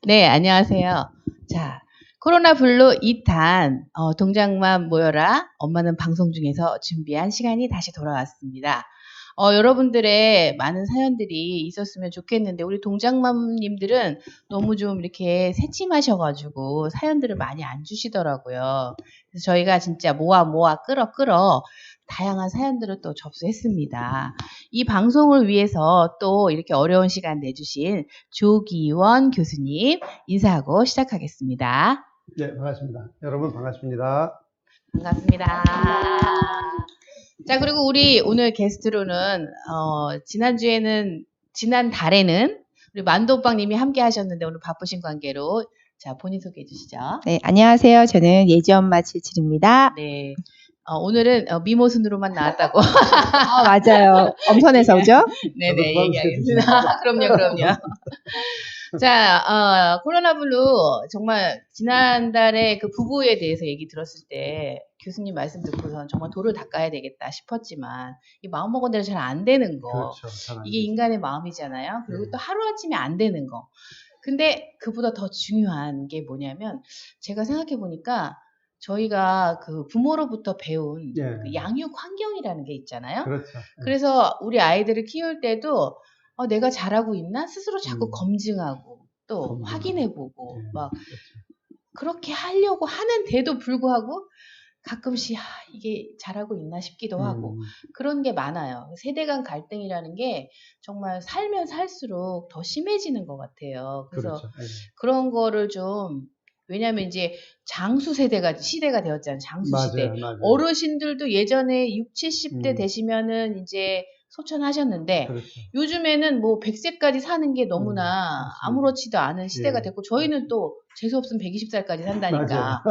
네, 안녕하세요. 자, 코로나 블루 2탄 동작만 모여라. 엄마는 방송 중에서 준비한 시간이 다시 돌아왔습니다. 여러분들의 많은 사연들이 있었으면 좋겠는데 우리 동작맘님들은 너무 좀 이렇게 새침하셔가지고 사연들을 많이 안 주시더라고요. 그래서 저희가 진짜 모아 끌어 다양한 사연들을 또 접수했습니다. 이 방송을 위해서 또 이렇게 어려운 시간 내주신 조기원 교수님 인사하고 시작하겠습니다. 네, 반갑습니다. 여러분 반갑습니다. 반갑습니다. 자, 그리고 우리 오늘 게스트로는 지난 달에는 우리 만도오빠님이 함께 하셨는데 오늘 바쁘신 관계로 자, 본인 소개해 주시죠. 네, 안녕하세요. 저는 예지엄마 77입니다. 네. 오늘은 미모순으로만 나왔다고. 맞아요. 엄선해서 오죠? 네네, 얘기하겠습니다. 그럼요. 자, 코로나 블루 정말 지난달에 그 부부에 대해서 얘기 들었을 때 교수님 말씀 듣고선 정말 돌을 닦아야 되겠다 싶었지만 이 마음먹은 대로 잘 안 되는 거. 그렇죠, 이게 인간의 마음이잖아요. 그리고 또 하루아침에 안 되는 거. 근데 그보다 더 중요한 게 뭐냐면 제가 생각해 보니까 저희가 그 부모로부터 배운 그 양육 환경이라는 게 있잖아요. 그렇죠. 그래서 우리 아이들을 키울 때도 내가 잘하고 있나 스스로 자꾸 검증하고 또 확인해보고 막 그렇게 하려고 하는데도 불구하고 가끔씩 이게 잘하고 있나 싶기도 하고 그런 게 많아요. 세대 간 갈등이라는 게 정말 살면 살수록 더 심해지는 것 같아요. 그래서 그렇죠. 그런 거를 좀 왜냐하면 이제 장수 세대가 시대가 되었잖아요. 장수 시대. 맞아요. 어르신들도 예전에 60, 70대 되시면은 이제 소천하셨는데 그렇죠. 요즘에는 뭐 100세까지 사는 게 너무나 아무렇지도 않은 시대가 됐고 저희는 또 재수 없으면 120살까지 산다니까.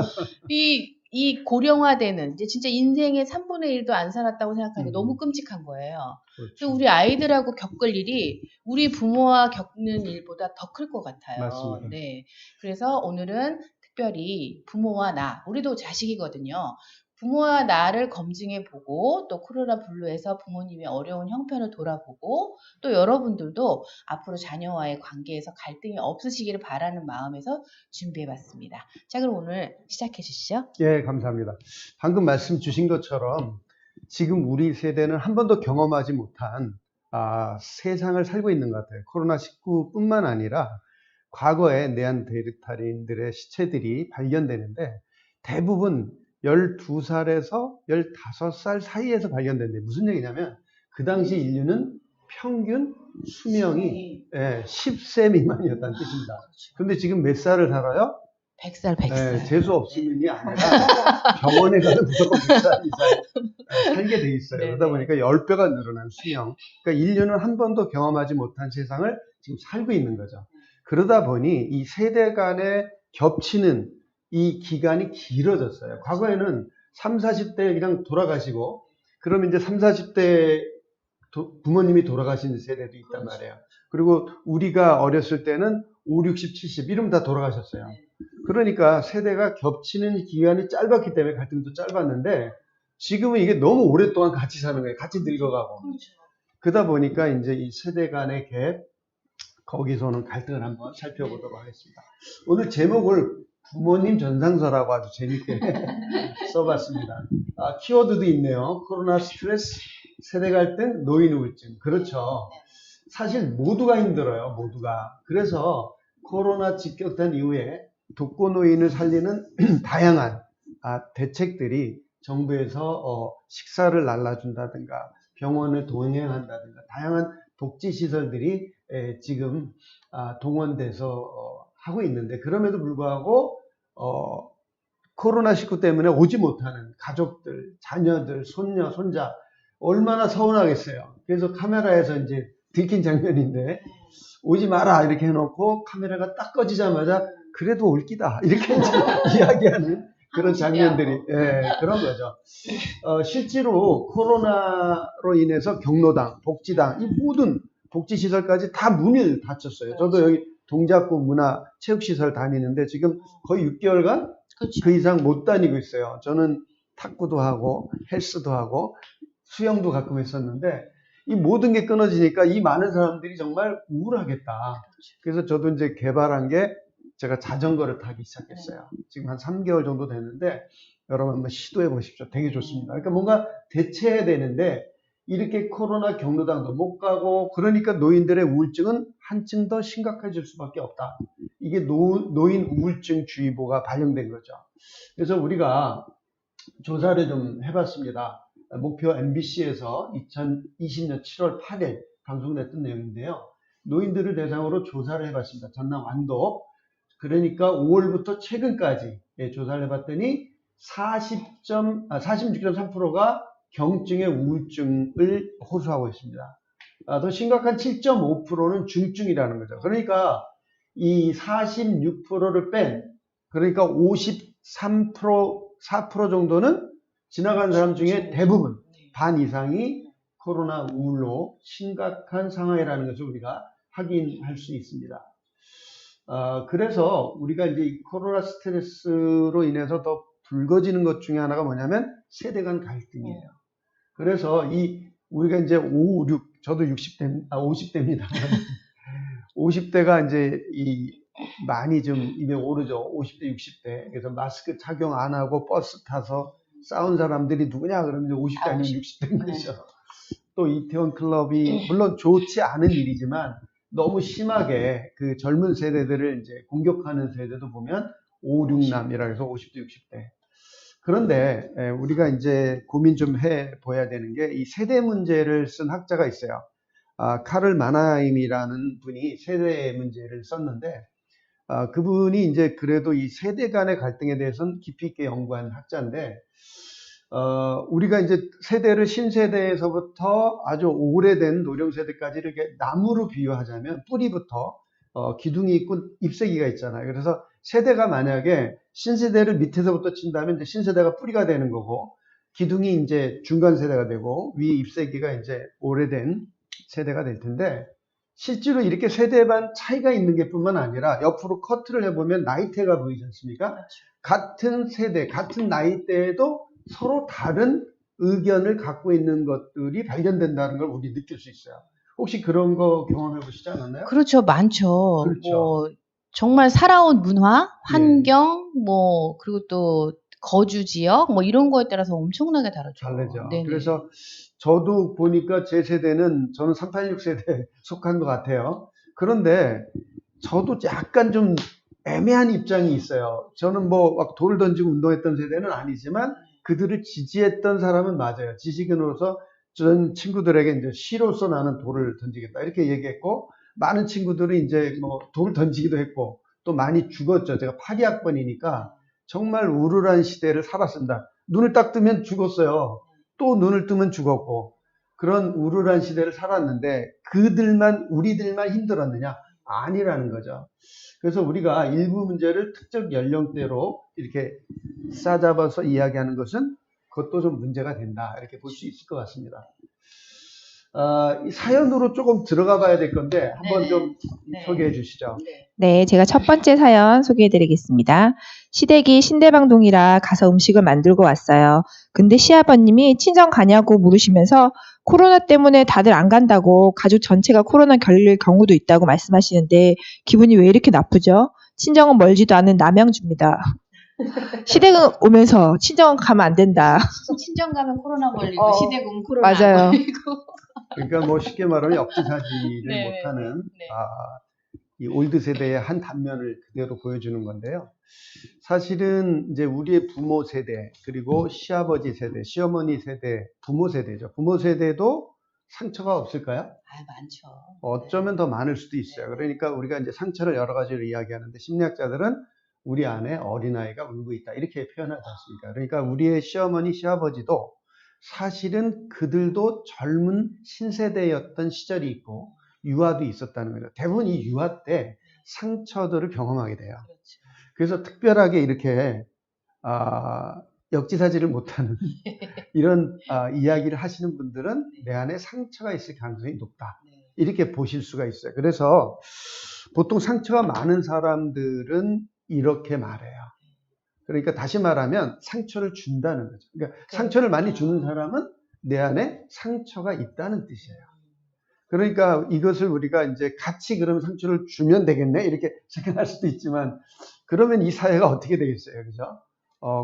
이 고령화되는 이제 진짜 인생의 3분의 1도 안 살았다고 생각하니까 너무 끔찍한 거예요. 그렇죠. 그래서 우리 아이들하고 겪을 일이 우리 부모와 겪는 일보다 더 클 것 같아요. 맞습니다. 네. 그래서 오늘은 특별히 부모와 나, 우리도 자식이거든요. 부모와 나를 검증해 보고 또 코로나 블루에서 부모님의 어려운 형편을 돌아보고 또 여러분들도 앞으로 자녀와의 관계에서 갈등이 없으시기를 바라는 마음에서 준비해 봤습니다. 자, 그럼 오늘 시작해 주시죠. 예, 감사합니다. 방금 말씀 주신 것처럼 지금 우리 세대는 한 번도 경험하지 못한 세상을 살고 있는 것 같아요. 코로나19뿐만 아니라 과거에 네안데르탈인들의 시체들이 발견되는데 대부분 12살에서 15살 사이에서 발견된대. 무슨 얘기냐면 그 당시 인류는 평균 수명이 10세 미만이었다는 뜻입니다. 그런데 지금 몇 살을 살아요? 100살, 100살. 재수 없으면이 아니라 병원에 가도 무조건 100살 이상 살게 돼 있어요. 네네. 그러다 보니까 10배가 늘어난 수명. 그러니까 인류는 한 번도 경험하지 못한 세상을 지금 살고 있는 거죠. 그러다 보니 이 세대 간에 겹치는 이 기간이 길어졌어요. 과거에는 30, 40대 그냥 돌아가시고 그러면 이제 30, 40대 부모님이 돌아가신 세대도 있단 말이에요. 그리고 우리가 어렸을 때는 5, 60, 70 이러면 다 돌아가셨어요. 그러니까 세대가 겹치는 기간이 짧았기 때문에 갈등도 짧았는데 지금은 이게 너무 오랫동안 같이 사는 거예요. 같이 늙어가고. 그러다 보니까 이제 이 세대 간의 갭, 거기서는 갈등을 한번 살펴보도록 하겠습니다. 오늘 제목을 부모님 전상서라고 아주 재밌게 써봤습니다. 키워드도 있네요. 코로나 스트레스, 세대 갈등, 노인 우울증. 그렇죠. 사실 모두가 힘들어요. 모두가. 그래서 코로나 직격탄 이후에 독거노인을 살리는 다양한 대책들이 정부에서 식사를 날라준다든가 병원을 동행한다든가 다양한 복지시설들이 지금 동원돼서 하고 있는데 그럼에도 불구하고 코로나19 때문에 오지 못하는 가족들, 자녀들, 손녀, 손자 얼마나 서운하겠어요. 그래서 카메라에서 이제 들킨 장면인데 오지 마라 이렇게 해놓고 카메라가 딱 꺼지자마자 그래도 올 기다 이렇게 이야기하는 그런 장면들이 그런 거죠. 실제로 코로나로 인해서 경로당, 복지당 이 모든 복지시설까지 다 문을 닫혔어요. 저도 여기 동작구 문화체육시설 다니는데 지금 거의 6개월간 그 이상 못 다니고 있어요. 저는 탁구도 하고 헬스도 하고 수영도 가끔 했었는데 이 모든 게 끊어지니까 이 많은 사람들이 정말 우울하겠다. 그래서 저도 이제 개발한 게 제가 자전거를 타기 시작했어요. 지금 한 3개월 정도 됐는데 여러분 한번 시도해 보십시오. 되게 좋습니다. 그러니까 뭔가 대체해야 되는데 이렇게 코로나 경로당도 못 가고 그러니까 노인들의 우울증은 한층 더 심각해질 수밖에 없다. 이게 노인 우울증 주의보가 발령된 거죠. 그래서 우리가 조사를 좀 해봤습니다. 목표 MBC에서 2020년 7월 8일 방송됐던 내용인데요. 노인들을 대상으로 조사를 해봤습니다. 전남 완도. 그러니까 5월부터 최근까지 조사를 해봤더니 46.3%가 경증의 우울증을 호소하고 있습니다. 더 심각한 7.5%는 중증이라는 거죠. 그러니까 이 46%를 뺀, 그러니까 53%, 4% 정도는 지나간 사람 중에 대부분, 반 이상이 코로나 우울로 심각한 상황이라는 것을 우리가 확인할 수 있습니다. 그래서 우리가 이제 이 코로나 스트레스로 인해서 더 불거지는 것 중에 하나가 뭐냐면 세대 간 갈등이에요. 그래서 우리가 이제 5, 6, 저도 50대입니다. 50대가 이제 많이 좀 입에 오르죠. 50대, 60대. 그래서 마스크 착용 안 하고 버스 타서 싸운 사람들이 누구냐 그러면 50대 아니면 60대인 거죠. 또 이태원 클럽이 물론 좋지 않은 일이지만 너무 심하게 그 젊은 세대들을 이제 공격하는 세대도 보면 5, 6남이라 해서 50대, 60대. 그런데 우리가 이제 고민 좀 해봐야 되는 게 이 세대 문제를 쓴 학자가 있어요. 카를 마나임이라는 분이 세대 문제를 썼는데 그분이 이제 그래도 이 세대 간의 갈등에 대해서는 깊이 있게 연구한 학자인데 우리가 이제 세대를 신세대에서부터 아주 오래된 노령세대까지 이렇게 나무로 비유하자면 뿌리부터 기둥이 있고 잎새기가 있잖아요. 그래서 세대가 만약에 신세대를 밑에서부터 친다면 이제 신세대가 뿌리가 되는 거고 기둥이 이제 중간 세대가 되고 위에 잎새기가 이제 오래된 세대가 될 텐데 실제로 이렇게 세대반 차이가 있는 게 뿐만 아니라 옆으로 커트를 해보면 나이대가 보이지 않습니까? 그렇죠. 같은 세대, 같은 나이대에도 서로 다른 의견을 갖고 있는 것들이 발견된다는 걸 우리 느낄 수 있어요. 혹시 그런 거 경험해 보시지 않았나요? 그렇죠. 많죠. 그렇죠. 정말 살아온 문화, 환경, 그리고 또 거주 지역, 이런 거에 따라서 엄청나게 다르죠. 다르죠. 네네. 그래서 저도 보니까 제 세대는 저는 386 세대에 속한 것 같아요. 그런데 저도 약간 좀 애매한 입장이 있어요. 저는 막 돌을 던지고 운동했던 세대는 아니지만 그들을 지지했던 사람은 맞아요. 지식인으로서 전 친구들에게 이제 시로서 나는 돌을 던지겠다 이렇게 얘기했고 많은 친구들이 이제 돌을 던지기도 했고 또 많이 죽었죠. 제가 82학번이니까 정말 우울한 시대를 살았습니다. 눈을 딱 뜨면 죽었어요. 또 눈을 뜨면 죽었고 그런 우울한 시대를 살았는데 우리들만 힘들었느냐? 아니라는 거죠. 그래서 우리가 일부 문제를 특정 연령대로 이렇게 싸잡아서 이야기하는 것은 그것도 좀 문제가 된다. 이렇게 볼 수 있을 것 같습니다. 이 사연으로 조금 들어가 봐야 될 건데 한번 좀 소개해 주시죠. 네, 제가 첫 번째 사연 소개해 드리겠습니다. 시댁이 신대방동이라 가서 음식을 만들고 왔어요. 근데 시아버님이 친정 가냐고 물으시면서 코로나 때문에 다들 안 간다고 가족 전체가 코로나 걸릴 경우도 있다고 말씀하시는데 기분이 왜 이렇게 나쁘죠? 친정은 멀지도 않은 남양주입니다. 시댁은 오면서 친정은 가면 안 된다. 친정 가면 코로나 걸리고 시댁은 코로나 맞아요. 안 걸리고. 그러니까 쉽게 말하면 역지사지를 못하는 이 올드 세대의 한 단면을 그대로 보여주는 건데요. 사실은 이제 우리의 부모 세대 그리고 시아버지 세대, 시어머니 세대, 부모 세대죠. 부모 세대도 상처가 없을까요? 많죠. 어쩌면 더 많을 수도 있어요. 그러니까 우리가 이제 상처를 여러 가지로 이야기하는데 심리학자들은 우리 안에 어린아이가 울고 있다 이렇게 표현하지 않습니까? 그러니까 우리의 시어머니, 시아버지도 사실은 그들도 젊은 신세대였던 시절이 있고 유아도 있었다는 거죠. 대부분 이 유아 때 상처들을 경험하게 돼요. 그렇죠. 그래서 특별하게 이렇게 역지사지를 못하는 이런 이야기를 하시는 분들은 내 안에 상처가 있을 가능성이 높다. 이렇게 보실 수가 있어요. 그래서 보통 상처가 많은 사람들은 이렇게 말해요. 그러니까 다시 말하면 상처를 준다는 거죠. 그러니까 상처를 많이 주는 사람은 내 안에 상처가 있다는 뜻이에요. 그러니까 이것을 우리가 이제 같이 그러면 상처를 주면 되겠네 이렇게 생각할 수도 있지만 그러면 이 사회가 어떻게 되겠어요, 그죠?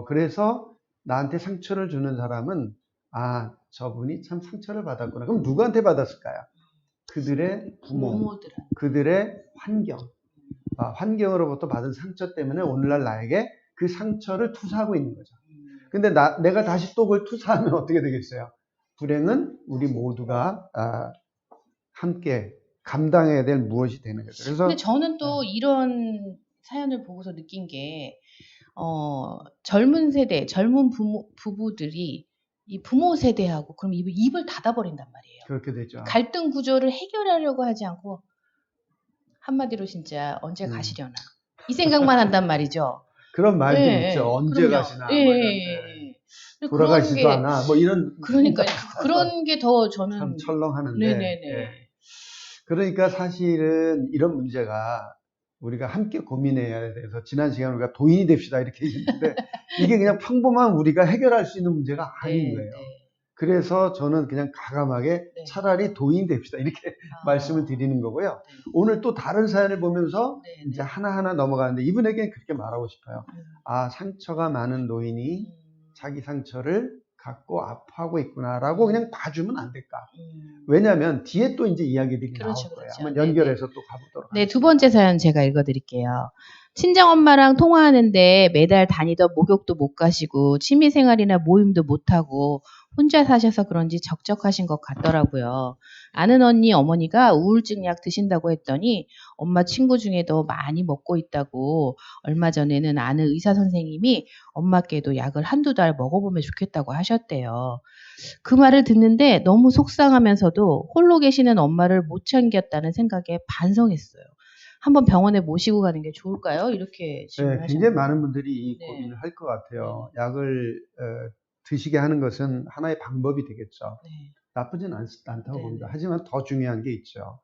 그래서 나한테 상처를 주는 사람은 아 저분이 참 상처를 받았구나. 그럼 누구한테 받았을까요? 그들의 부모, 부모들은. 그들의 환경, 환경으로부터 받은 상처 때문에 오늘날 나에게 그 상처를 투사하고 있는 거죠. 근데 내가 다시 또 그걸 투사하면 어떻게 되겠어요? 불행은 우리 모두가 함께 감당해야 될 무엇이 되는 거죠. 그래서 근데 저는 또 이런 사연을 보고서 느낀 게 젊은 세대, 젊은 부부들이 이 부모 세대하고 그럼 입을 닫아버린단 말이에요. 그렇게 되죠. 갈등 구조를 해결하려고 하지 않고 한마디로 진짜 언제 가시려나 이 생각만 한단 말이죠. 그런 말도 예, 있죠. 언제 그럼요. 가시나. 예, 뭐 이런, 예. 돌아가시지도 않아. 뭐 이런. 그러니까 그런 게 더 저는 참 철렁하는데. 네네네. 예. 그러니까 사실은 이런 문제가 우리가 함께 고민해야 돼서 지난 시간에 우리가 도인이 됩시다 이렇게 얘기했는데 이게 그냥 평범한 우리가 해결할 수 있는 문제가 아닌 거예요. 그래서 저는 그냥 과감하게 차라리 도인 됩시다 이렇게 말씀을 드리는 거고요. 오늘 또 다른 사연을 보면서 이제 하나하나 넘어가는데 이분에게 그렇게 말하고 싶어요. 아 상처가 많은 노인이 자기 상처를 갖고 아파하고 있구나라고 그냥 봐주면 안 될까? 왜냐하면 뒤에 또 이제 이야기들이 나올 거예요. 한번 연결해서 또 가보도록 하겠습니다. 두 번째 사연 제가 읽어드릴게요. 친정엄마랑 통화하는데 매달 다니던 목욕도 못 가시고 취미생활이나 모임도 못하고 혼자 사셔서 그런지 적적하신 것 같더라고요. 아는 언니 어머니가 우울증 약 드신다고 했더니 엄마 친구 중에도 많이 먹고 있다고 얼마 전에는 아는 의사 선생님이 엄마께도 약을 한두 달 먹어보면 좋겠다고 하셨대요. 그 말을 듣는데 너무 속상하면서도 홀로 계시는 엄마를 못 챙겼다는 생각에 반성했어요. 한번 병원에 모시고 가는 게 좋을까요? 이렇게 질문하셨는데. 굉장히 많은 분들이 이 고민을 할 것 같아요. 약을 드시게 하는 것은 하나의 방법이 되겠죠. 나쁘진 않다고 봅니다. 하지만 더 중요한 게 있죠.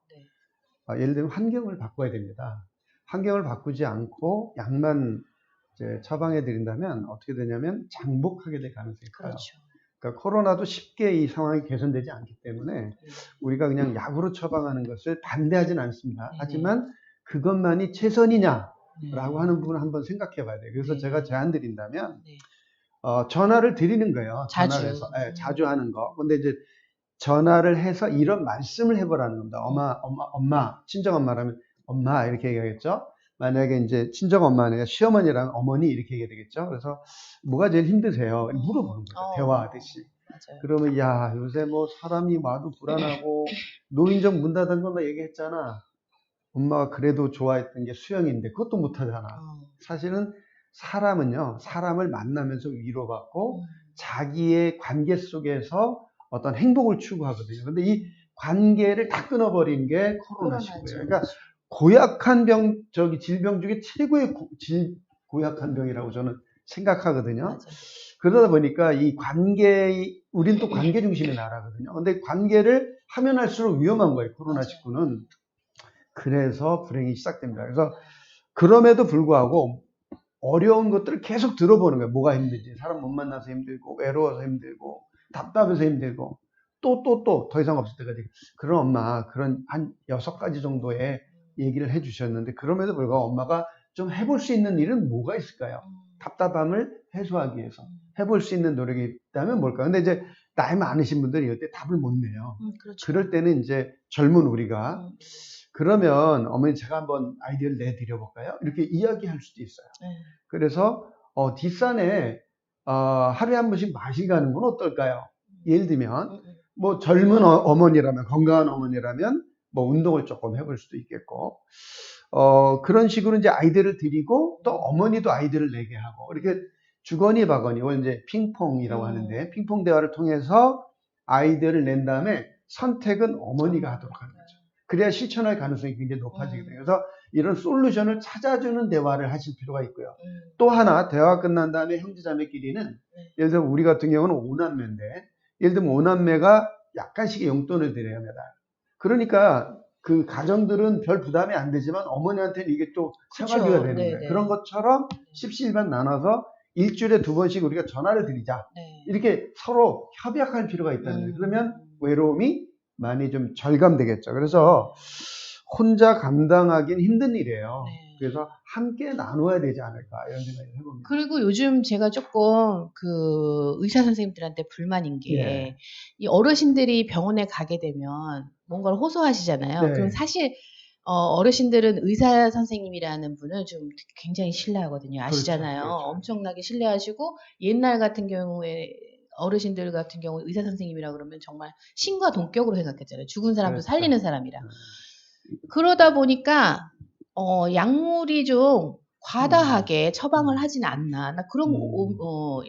예를 들면 환경을 바꿔야 됩니다. 환경을 바꾸지 않고 약만 이제 처방해 드린다면 어떻게 되냐면 장복하게 될 가능성이 커요. 그렇죠. 그러니까 코로나도 쉽게 이 상황이 개선되지 않기 때문에 우리가 그냥 약으로 처방하는 것을 반대하진 않습니다. 하지만 그것만이 최선이냐라고 하는 부분을 한번 생각해 봐야 돼요. 그래서 제가 제안 드린다면 전화를 드리는 거예요. 전화를 해서 자주 하는 거. 근데 이제 전화를 해서 이런 말씀을 해보라는 겁니다. 엄마, 친정엄마라면 엄마 이렇게 얘기하겠죠. 만약에 이제 친정엄마는 시어머니라면 어머니 이렇게 얘기해야 되겠죠. 그래서 뭐가 제일 힘드세요? 물어보는 거죠. 대화하듯이. 맞아요. 그러면 야 요새 뭐 사람이 와도 불안하고 노인정 문 닫은 거 나 얘기했잖아. 엄마가 그래도 좋아했던 게 수영인데 그것도 못하잖아. 사실은 사람은요. 사람을 만나면서 위로받고 자기의 관계 속에서 어떤 행복을 추구하거든요. 근데 이 관계를 다 끊어버린 게 코로나시고요. 그러니까 고약한 질병 중에 최고의 고약한 병이라고 저는 생각하거든요. 맞아요. 그러다 보니까 이 우린 또 관계 중심의 나라거든요. 근데 관계를 하면 할수록 위험한 거예요. 코로나19는. 그래서 불행이 시작됩니다. 그래서 그럼에도 불구하고 어려운 것들을 계속 들어보는 거예요. 뭐가 힘든지. 사람 못 만나서 힘들고, 외로워서 힘들고, 답답해서 힘들고, 또 더 이상 없을 때까지. 그런 엄마, 그런 한 6가지 정도의 얘기를 해주셨는데, 그럼에도 불구하고 엄마가 좀 해볼 수 있는 일은 뭐가 있을까요? 답답함을 해소하기 위해서 해볼 수 있는 노력이 있다면 뭘까요? 근데 이제 나이 많으신 분들이 이때 답을 못 내요. 그렇죠. 그럴 때는 이제 젊은 우리가 그러면 어머니 제가 한번 아이디어를 내드려 볼까요? 이렇게 이야기할 수도 있어요. 그래서 뒷산에 하루에 한 번씩 마실 가는 건 어떨까요? 예를 들면 뭐 젊은 어머니라면 건강한 어머니라면 뭐 운동을 조금 해볼 수도 있겠고 그런 식으로 이제 아이디어를 드리고 또 어머니도 아이디어를 내게 하고 이렇게 주거니 박거니 이걸 이제 핑퐁이라고 하는데 핑퐁 대화를 통해서 아이디어를 낸 다음에 선택은 어머니가 하도록 하는 거죠. 그래야 실천할 가능성이 굉장히 높아지게 돼요. 그래서 이런 솔루션을 찾아주는 대화를 하실 필요가 있고요. 또 하나 대화가 끝난 다음에 형제자매끼리는 예를 들어 우리 같은 경우는 5남매인데 예를 들면 5남매가 약간씩의 용돈을 드려요. 매달. 그러니까 그 가정들은 별 부담이 안 되지만 어머니한테는 이게 또 생활비가 되는 거예요. 그런 것처럼 십시일반 나눠서 일주일에 2번씩 우리가 전화를 드리자. 이렇게 서로 협약할 필요가 있다는 거예요. 그러면 외로움이 많이 좀 절감되겠죠. 그래서 혼자 감당하기는 힘든 일이에요. 네. 그래서 함께 나누어야 되지 않을까 이런 생각을 해봅니다. 그리고 요즘 제가 조금 그 의사 선생님들한테 불만인 게 예. 이 어르신들이 병원에 가게 되면 뭔가를 호소하시잖아요. 네. 그럼 사실 어르신들은 의사 선생님이라는 분을 좀 굉장히 신뢰하거든요. 아시잖아요. 그렇죠. 엄청나게 신뢰하시고 옛날 같은 경우에 어르신들 같은 경우 의사 선생님이라 그러면 정말 신과 동격으로 생각했잖아요. 죽은 사람도 그렇죠. 살리는 사람이라. 그러다 보니까 약물이 좀 과다하게 처방을 하진 않나. 나 그런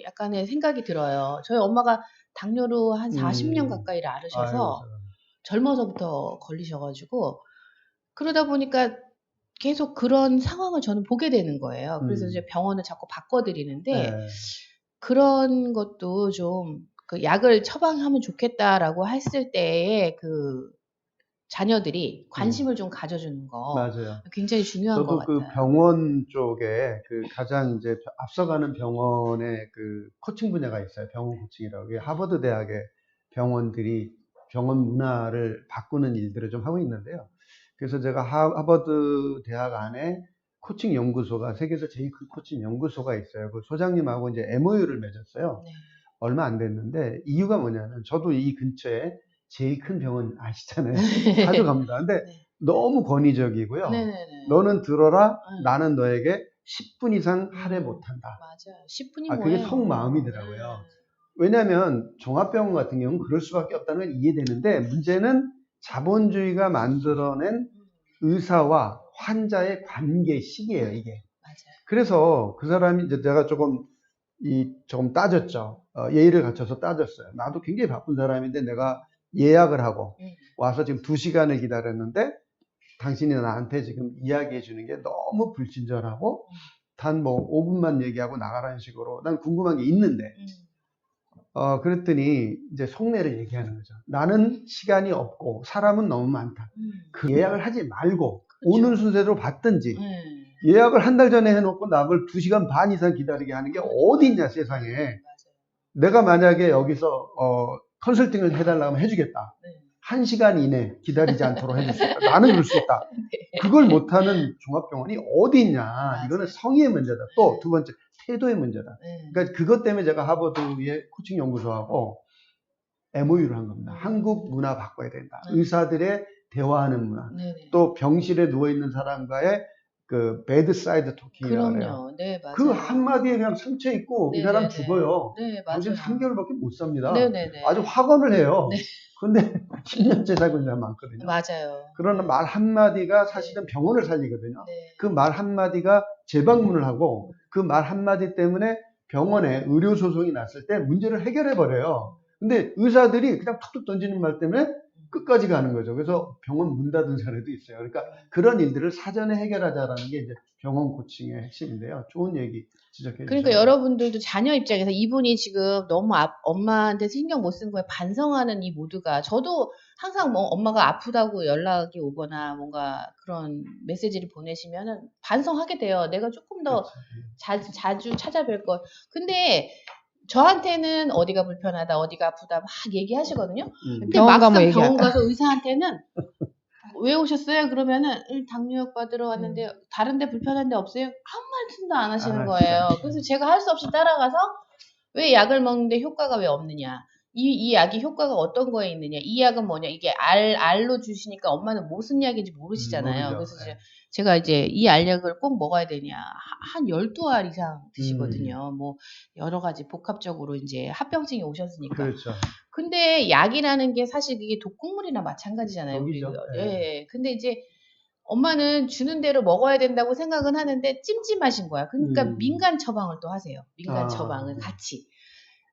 약간의 생각이 들어요. 저희 엄마가 당뇨로 한 40년 가까이를 앓으셔서 아유, 젊어서부터 걸리셔가지고 그러다 보니까 계속 그런 상황을 저는 보게 되는 거예요. 그래서 이제 병원을 자꾸 바꿔드리는데 네. 그런 것도 좀 그 약을 처방하면 좋겠다라고 했을 때에 그 자녀들이 관심을 좀 가져주는 거 맞아요. 굉장히 중요한 것 저도 같아요. 그 병원 쪽에 그 가장 이제 앞서가는 병원의 그 코칭 분야가 있어요. 병원 코칭이라고. 이게 하버드 대학의 병원들이 병원 문화를 바꾸는 일들을 좀 하고 있는데요. 그래서 제가 하버드 대학 안에 코칭 연구소가 세계에서 제일 큰 코칭 연구소가 있어요. 그 소장님하고 이제 MOU를 맺었어요. 네. 얼마 안 됐는데 이유가 뭐냐면 저도 이 근처에 제일 큰 병원 아시잖아요. 자주 갑니다. 근데 네. 너무 권위적이고요. 네네네. 너는 들어라. 응. 나는 너에게 10분 이상 할애 못한다. 맞아요. 10분이 아, 뭐예요? 그게 속마음이더라고요. 왜냐하면 종합병원 같은 경우는 그럴 수밖에 없다는 건 이해되는데 문제는 자본주의가 만들어낸 의사와 환자의 관계식이에요, 이게. 맞아요. 그래서 그 사람이 이제 내가 조금 따졌죠. 예의를 갖춰서 따졌어요. 나도 굉장히 바쁜 사람인데 내가 예약을 하고 와서 지금 2시간을 기다렸는데 당신이 나한테 지금 이야기해 주는 게 너무 불친절하고 단 뭐 5분만 얘기하고 나가라는 식으로 난 궁금한 게 있는데 그랬더니 이제 속내를 얘기하는 거죠. 나는 시간이 없고 사람은 너무 많다. 그 예약을 하지 말고 그렇죠. 오는 순서대로 받든지 예약을 한 달 전에 해놓고 나를 2시간 반 이상 기다리게 하는 게 어디 있냐 세상에. 맞아요. 내가 만약에 여기서 컨설팅을 해달라고 하면 해주겠다. 네. 1시간 이내 기다리지 않도록 해줄 수 있다. 나는 그럴 수 있다. 그걸 못하는 종합병원이 어디 있냐. 이거는 성의의 문제다. 또 두 번째 태도의 문제다. 그러니까 그것 때문에 제가 하버드의 코칭 연구소하고 MOU를 한 겁니다. 한국 문화 바꿔야 된다. 의사들의 대화하는 문화. 네네. 또 병실에 누워있는 사람과의 그 베드사이드 토킹이라고 해요. 그럼요. 네, 맞아요. 그 한마디에 그냥 상처 있고 이 사람 죽어요. 네, 당신 맞아요. 3개월밖에 못 삽니다. 네네네. 아주 확언을 해요. 네. 근데 10년째 살고 있는 사람 많거든요. 맞아요. 그러나 말 한마디가 사실은 병원을 살리거든요. 네. 그 말 한마디가 재방문을 하고 그 말 한마디 때문에 병원에 의료 소송이 났을 때 문제를 해결해 버려요. 근데 의사들이 그냥 툭툭 던지는 말 때문에 끝까지 가는 거죠. 그래서 병원 문 닫은 사례도 있어요. 그러니까 그런 일들을 사전에 해결하자라는 게 이제 병원 코칭의 핵심인데요. 좋은 얘기 지적해 주세요. 그러니까 여러분들도 자녀 입장에서 이분이 지금 너무 엄마한테 신경 못 쓴 거에 반성하는 이 모두가 저도 항상 뭐 엄마가 아프다고 연락이 오거나 뭔가 그런 메시지를 보내시면은 반성하게 돼요. 내가 조금 더 자주 찾아뵐 걸. 근데 저한테는 어디가 불편하다, 어디가 아프다 막 얘기하시거든요. 근데 병원 가면 막상 얘기할까? 병원 가서 의사한테는 왜 오셨어요? 그러면은 당뇨약 받으러 왔는데 다른 데 불편한 데 없어요? 한 말씀도 안 하시는 거예요. 그래서 제가 할 수 없이 따라가서 왜 약을 먹는데 효과가 왜 없느냐? 이 약이 효과가 어떤 거에 있느냐? 이 약은 뭐냐? 이게 알로 주시니까 엄마는 무슨 약인지 모르시잖아요. 모르죠. 그래서 제가 이제 이 알약을 꼭 먹어야 되냐? 한 12알 이상 드시거든요. 뭐 여러 가지 복합적으로 이제 합병증이 오셨으니까. 그렇죠. 근데 약이라는 게 사실 그게 독극물이나 마찬가지잖아요. 독이죠. 우리가. 네. 예. 근데 이제 엄마는 주는 대로 먹어야 된다고 생각은 하는데 찜찜하신 거야. 그러니까 민간 처방을 또 하세요. 민간 처방을 같이.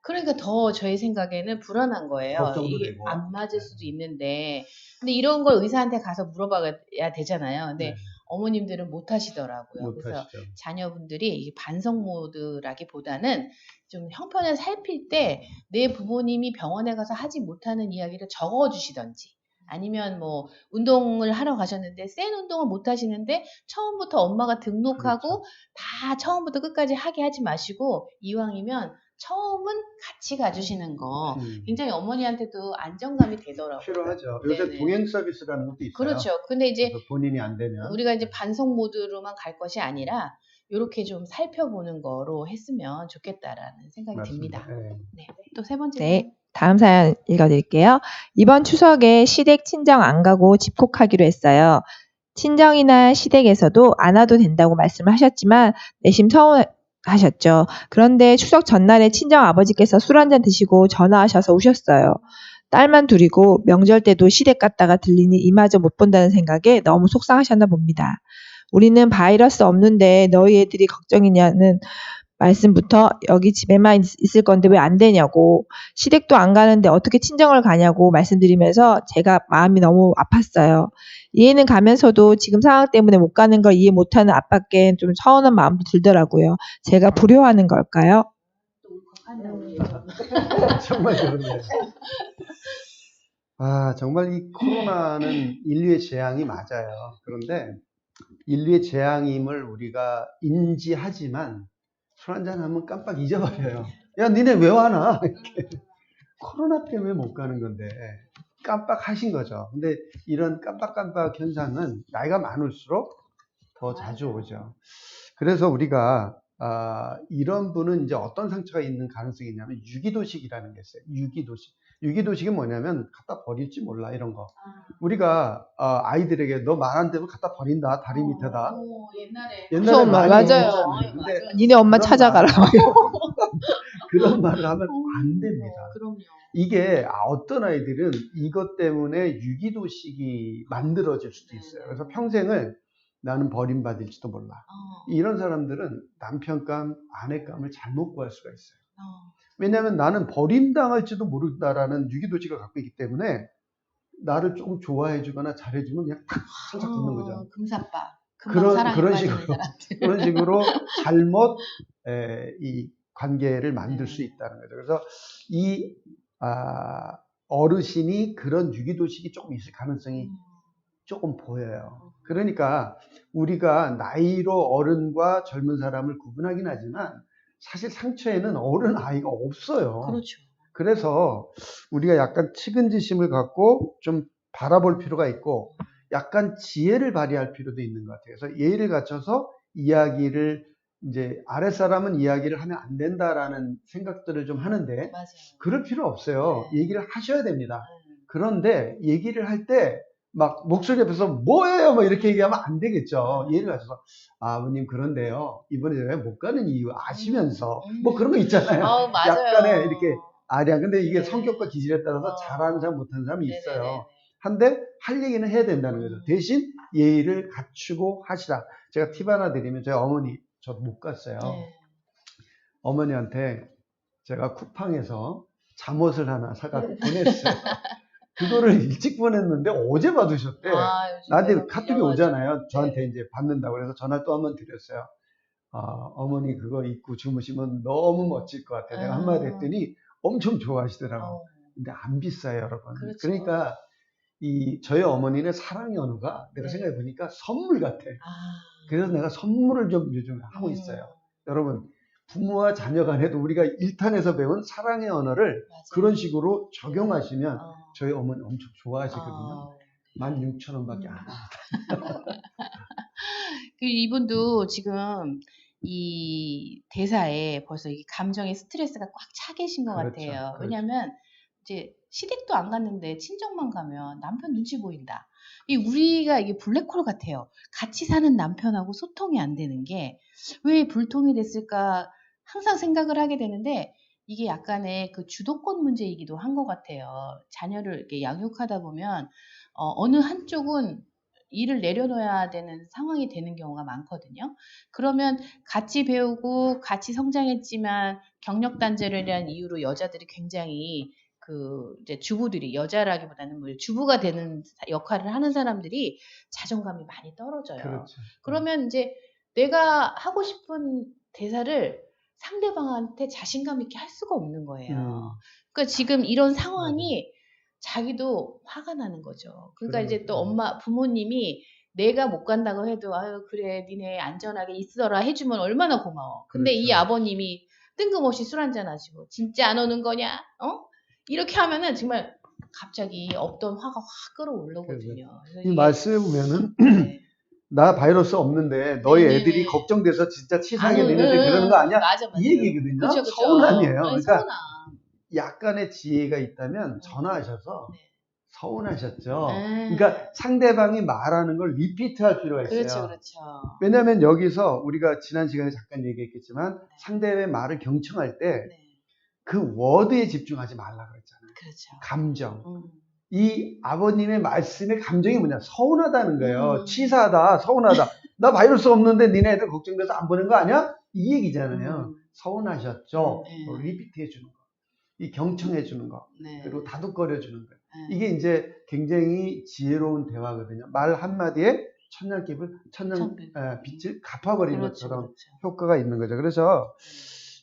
그러니까 더 저희 생각에는 불안한 거예요. 걱정도 이게 되고. 안 맞을 수도 있는데. 근데 이런 걸 의사한테 가서 물어봐야 되잖아요. 근데 어머님들은 못 하시더라고요. 그래서 못하시죠. 자녀분들이 이게 반성 모드라기보다는 좀 형편을 살필 때 내 부모님이 병원에 가서 하지 못하는 이야기를 적어주시던지 아니면 뭐 운동을 하러 가셨는데 센 운동을 못 하시는데 처음부터 엄마가 등록하고 다 처음부터 끝까지 하게 하지 마시고 이왕이면 처음은 같이 가주시는 거 굉장히 어머니한테도 안정감이 되더라고요. 필요하죠. 요새 네네. 동행 서비스라는 것도 있어요. 그렇죠. 근데 이제 그래서 본인이 안 되면 우리가 이제 반송 모드로만 갈 것이 아니라 이렇게 좀 살펴보는 거로 했으면 좋겠다라는 생각이 맞습니다. 듭니다. 네. 네. 또 세 번째. 네, 다음 사연 읽어드릴게요. 이번 추석에 시댁 친정 안 가고 집콕하기로 했어요. 친정이나 시댁에서도 안 와도 된다고 말씀을 하셨지만 내심 서운하셨죠. 그런데 추석 전날에 친정 아버지께서 술 한잔 드시고 전화하셔서 우셨어요. 딸만 둘이고 명절 때도 시댁 갔다가 들리니 이마저 못 본다는 생각에 너무 속상하셨나 봅니다. 우리는 바이러스 없는데 너희 애들이 걱정이냐는 말씀부터 여기 집에만 있을 건데 왜 안 되냐고, 시댁도 안 가는데 어떻게 친정을 가냐고 말씀드리면서 제가 마음이 너무 아팠어요. 이해는 가면서도 지금 상황 때문에 못 가는 걸 이해 못하는 아빠께 좀 서운한 마음도 들더라고요. 제가 불효하는 걸까요? 정말 그렇네요. 아, 정말 이 코로나는 인류의 재앙이 맞아요. 그런데 인류의 재앙임을 우리가 인지하지만 술 한잔 하면 깜빡 잊어버려요. 야, 니네 왜 와나? 이렇게. 코로나 때문에 못 가는 건데 깜빡하신 거죠. 근데 이런 깜빡깜빡 현상은 나이가 많을수록 더 자주 오죠. 그래서 우리가 이런 분은 이제 어떤 상처가 있는 가능성이 있냐면 유기도식이라는 게 있어요. 유기도식이 뭐냐면 갖다 버릴지 몰라, 이런 거. 우리가 아이들에게 너 말 안 되면 갖다 버린다, 다리 밑에다. 옛날에 많이 맞아요. 했잖아요. 근데 니네 엄마 찾아가라. 그런 말을 하면 안 됩니다. 그럼요. 이게 어떤 아이들은 이것 때문에 유기도식이 만들어질 수도 있어요. 그래서 평생을 나는 버림받을지도 몰라. 이런 사람들은 남편감, 아내감을 잘못 구할 수가 있어요. 왜냐하면 나는 버림당할지도 모른다라는 유기도식을 갖고 있기 때문에 나를 조금 좋아해 주거나 잘해 주면 그냥 탁 한착 붙는 거죠. 금사빠. 그런 식으로 잘못 이 관계를 만들 수 있다는 거죠. 그래서 이 어르신이 그런 유기도식이 조금 있을 가능성이 조금 보여요. 그러니까 우리가 나이로 어른과 젊은 사람을 구분하긴 하지만 사실 상처에는 어른 아이가 없어요. 그렇죠. 그래서 우리가 약간 측은지심을 갖고 좀 바라볼 필요가 있고 약간 지혜를 발휘할 필요도 있는 것 같아요. 그래서 예의를 갖춰서 이야기를 이제 아랫사람은 이야기를 하면 안 된다라는 생각들을 좀 하는데 맞아요. 그럴 필요 없어요. 얘기를 하셔야 됩니다. 그런데 얘기를 할 때 막 목소리 옆에서 뭐예요? 뭐 이렇게 얘기하면 안 되겠죠. 예를 들어서 아버님 그런데요. 이번에 제가 못 가는 이유 아시면서 뭐 그런 거 있잖아요. 맞아요. 약간의 이렇게 아량. 근데 이게 네. 성격과 기질에 따라서 잘하는 사람 못하는 사람이 있어요. 네네네. 한데 할 얘기는 해야 된다는 거죠. 대신 예의를 갖추고 하시라. 제가 팁 하나 드리면 저희 어머니 저 못 갔어요. 네. 어머니한테 제가 쿠팡에서 잠옷을 하나 사갖고 보냈어요. 그거를 일찍 보냈는데 어제 받으셨대. 나한테 카톡이 오잖아요. 저한테 이제 받는다고. 그래서 전화 또 한 번 드렸어요. 어머니 그거 입고 주무시면 너무 멋질 것 같아요. 내가 한마디 했더니 엄청 좋아하시더라고요. 근데 안 비싸요, 여러분. 그렇죠. 그러니까 저희 어머니는 사랑의 언어가 내가 생각해 보니까 선물 같아. 그래서 내가 선물을 좀 요즘 하고 있어요. 여러분, 부모와 자녀 간에도 우리가 1탄에서 배운 사랑의 언어를 맞아요. 그런 식으로 적용하시면 저희 어머니 엄청 좋아하시거든요. 16,000원밖에 안 합니다. 이분도 지금 이 대사에 벌써 이 감정의 스트레스가 꽉 차 계신 것 그렇죠, 같아요. 그렇죠. 왜냐하면 이제 시댁도 안 갔는데 친정만 가면 남편 눈치 보인다. 우리가 이게 블랙홀 같아요. 같이 사는 남편하고 소통이 안 되는 게 왜 불통이 됐을까 항상 생각을 하게 되는데 이게 약간의 그 주도권 문제이기도 한 것 같아요. 자녀를 이렇게 양육하다 보면 어느 한쪽은 일을 내려놓아야 되는 상황이 되는 경우가 많거든요. 그러면 같이 배우고 같이 성장했지만 경력 단절이라는 이유로 여자들이 굉장히 이제 주부들이 여자라기보다는 뭐 주부가 되는 역할을 하는 사람들이 자존감이 많이 떨어져요. 그렇죠. 그러면 이제 내가 하고 싶은 대사를 상대방한테 자신감 있게 할 수가 없는 거예요. 그러니까 지금 이런 상황이 자기도 화가 나는 거죠. 그러니까 이제 또 부모님이 내가 못 간다고 해도 아유 그래 니네 안전하게 있어라 해주면 얼마나 고마워. 근데 그렇죠. 이 아버님이 뜬금없이 술 한잔 하시고 진짜 안 오는 거냐? 이렇게 하면은 정말 갑자기 없던 화가 확 끌어올라거든요. 그래서 이 이게 말씀에 보면은 네. 나 바이러스 없는데 너희 네네네. 애들이 걱정돼서 진짜 치사하게 안 너희들 오는, 그러는 거 아니야? 맞아, 맞아요. 이 얘기거든요. 그쵸, 그쵸. 서운함이에요. 네, 그러니까 서운함. 약간의 지혜가 있다면 전화하셔서 네. 서운하셨죠. 네. 그러니까 상대방이 말하는 걸 리피트할 필요가 있어요. 그렇죠, 그렇죠. 왜냐하면 여기서 우리가 지난 시간에 잠깐 얘기했겠지만 네. 상대의 말을 경청할 때 네. 그 워드에 집중하지 말라 그랬잖아요. 그렇죠. 감정. 이 아버님의 말씀의 감정이 뭐냐? 서운하다는 거예요. 치사하다, 서운하다. 나 바이러스 없는데 니네 애들 걱정돼서 안 보는 거 아니야? 이 얘기잖아요. 서운하셨죠? 네. 리피트 해주는 거. 이 경청해 주는 거. 네. 그리고 다독거려 주는 거. 네. 이게 이제 굉장히 지혜로운 대화거든요. 말 한마디에 빛을 갚아버리는 그렇죠, 것처럼 그렇죠. 효과가 있는 거죠. 그래서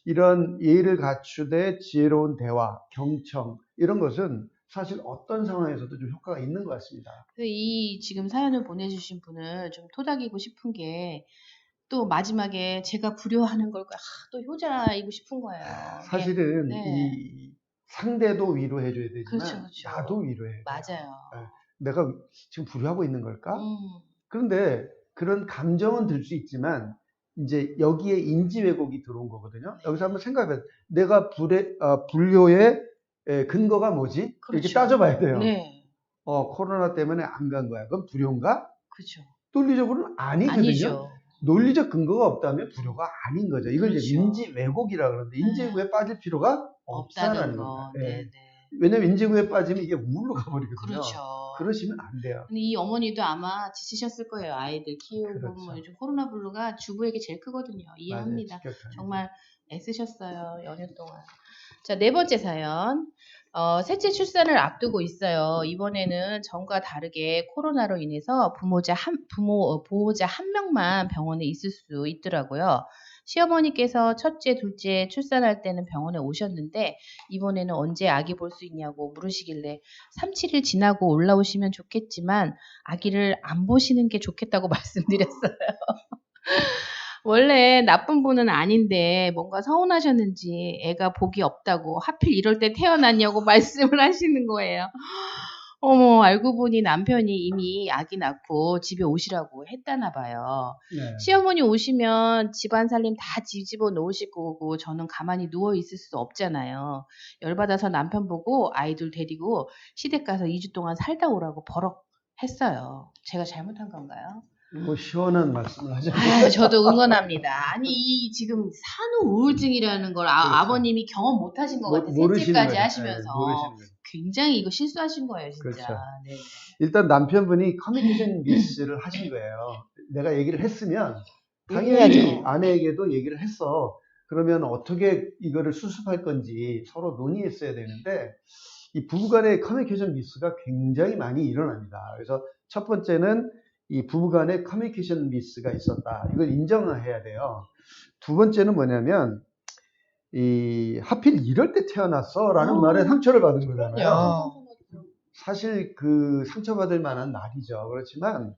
이런 예의를 갖추되 지혜로운 대화, 경청 이런 것은 사실 어떤 상황에서도 좀 효과가 있는 것 같습니다. 이 지금 사연을 보내주신 분을 좀 토닥이고 싶은 게 또 마지막에 제가 부려하는 걸 또 효자이고 싶은 거예요. 사실은 네. 이 상대도 위로해줘야 되지만 그렇죠, 그렇죠. 나도 위로해야 돼요. 맞아요. 내가 지금 불효하고 있는 걸까? 음. 그런데 그런 감정은 들 수 있지만 이제 여기에 인지 왜곡이 들어온 거거든요. 네. 여기서 한번 생각해봐요. 내가 불효의 근거가 뭐지? 그렇죠. 이렇게 따져봐야 돼요. 네. 코로나 때문에 안 간 거야. 그럼 불효인가? 그렇죠. 논리적으로는 아니거든요. 아니죠. 논리적 근거가 없다면 불효가 아닌 거죠. 이걸 이제 그렇죠. 인지 왜곡이라 그러는데 인지 왜곡에 빠질 필요가 없다라는 거. 겁니다. 네, 예. 네. 왜냐면 인지 왜곡에 빠지면 이게 우울로 가버리거든요. 그렇죠. 그러시면 안 돼요. 근데 이 어머니도 아마 지치셨을 거예요. 아이들 키우고 그렇죠. 뭐 요즘 코로나 블루가 주부에게 제일 크거든요. 이해합니다. 맞아요. 정말 애쓰셨어요. 연휴 동안. 자, 4번째 사연. 셋째 출산을 앞두고 있어요. 이번에는 전과 다르게 코로나로 인해서 보호자 한 명만 병원에 있을 수 있더라고요. 시어머니께서 첫째, 둘째 출산할 때는 병원에 오셨는데 이번에는 언제 아기 볼 수 있냐고 물으시길래 3, 7일 지나고 올라오시면 좋겠지만 아기를 안 보시는 게 좋겠다고 말씀드렸어요. 원래 나쁜 분은 아닌데 뭔가 서운하셨는지 애가 복이 없다고 하필 이럴 때 태어났냐고 말씀을 하시는 거예요. 어머, 알고 보니 남편이 이미 아기 낳고 집에 오시라고 했다나 봐요. 네. 시어머니 오시면 집안 살림 다 뒤집어 놓으실 거고 저는 가만히 누워 있을 수 없잖아요. 열받아서 남편 보고 아이들 데리고 시댁 가서 2주 동안 살다 오라고 버럭 했어요. 제가 잘못한 건가요? 뭐 시원한 말씀을 하셨네요. 저도 응원합니다. 아니 이 지금 산후 우울증이라는 걸 그렇죠. 아버님이 경험 못 하신 것 같아요. 모르시는 셋째까지 거예요. 하시면서. 네, 모르시는 거예요. 굉장히 이거 실수하신 거예요, 진짜. 그렇죠. 네. 일단 남편분이 커뮤니케이션 미스를 하신 거예요. 내가 얘기를 했으면 당연히 얘기해야죠. 아내에게도 얘기를 했어. 그러면 어떻게 이거를 수습할 건지 서로 논의했어야 되는데 이 부부간의 커뮤니케이션 미스가 굉장히 많이 일어납니다. 그래서 첫 번째는 이 부부간의 커뮤니케이션 미스가 있었다. 이걸 인정을 해야 돼요. 두 번째는 뭐냐면 하필 이럴 때 태어났어라는 말에 상처를 받은 거잖아요. 사실 그 상처받을 만한 날이죠. 그렇지만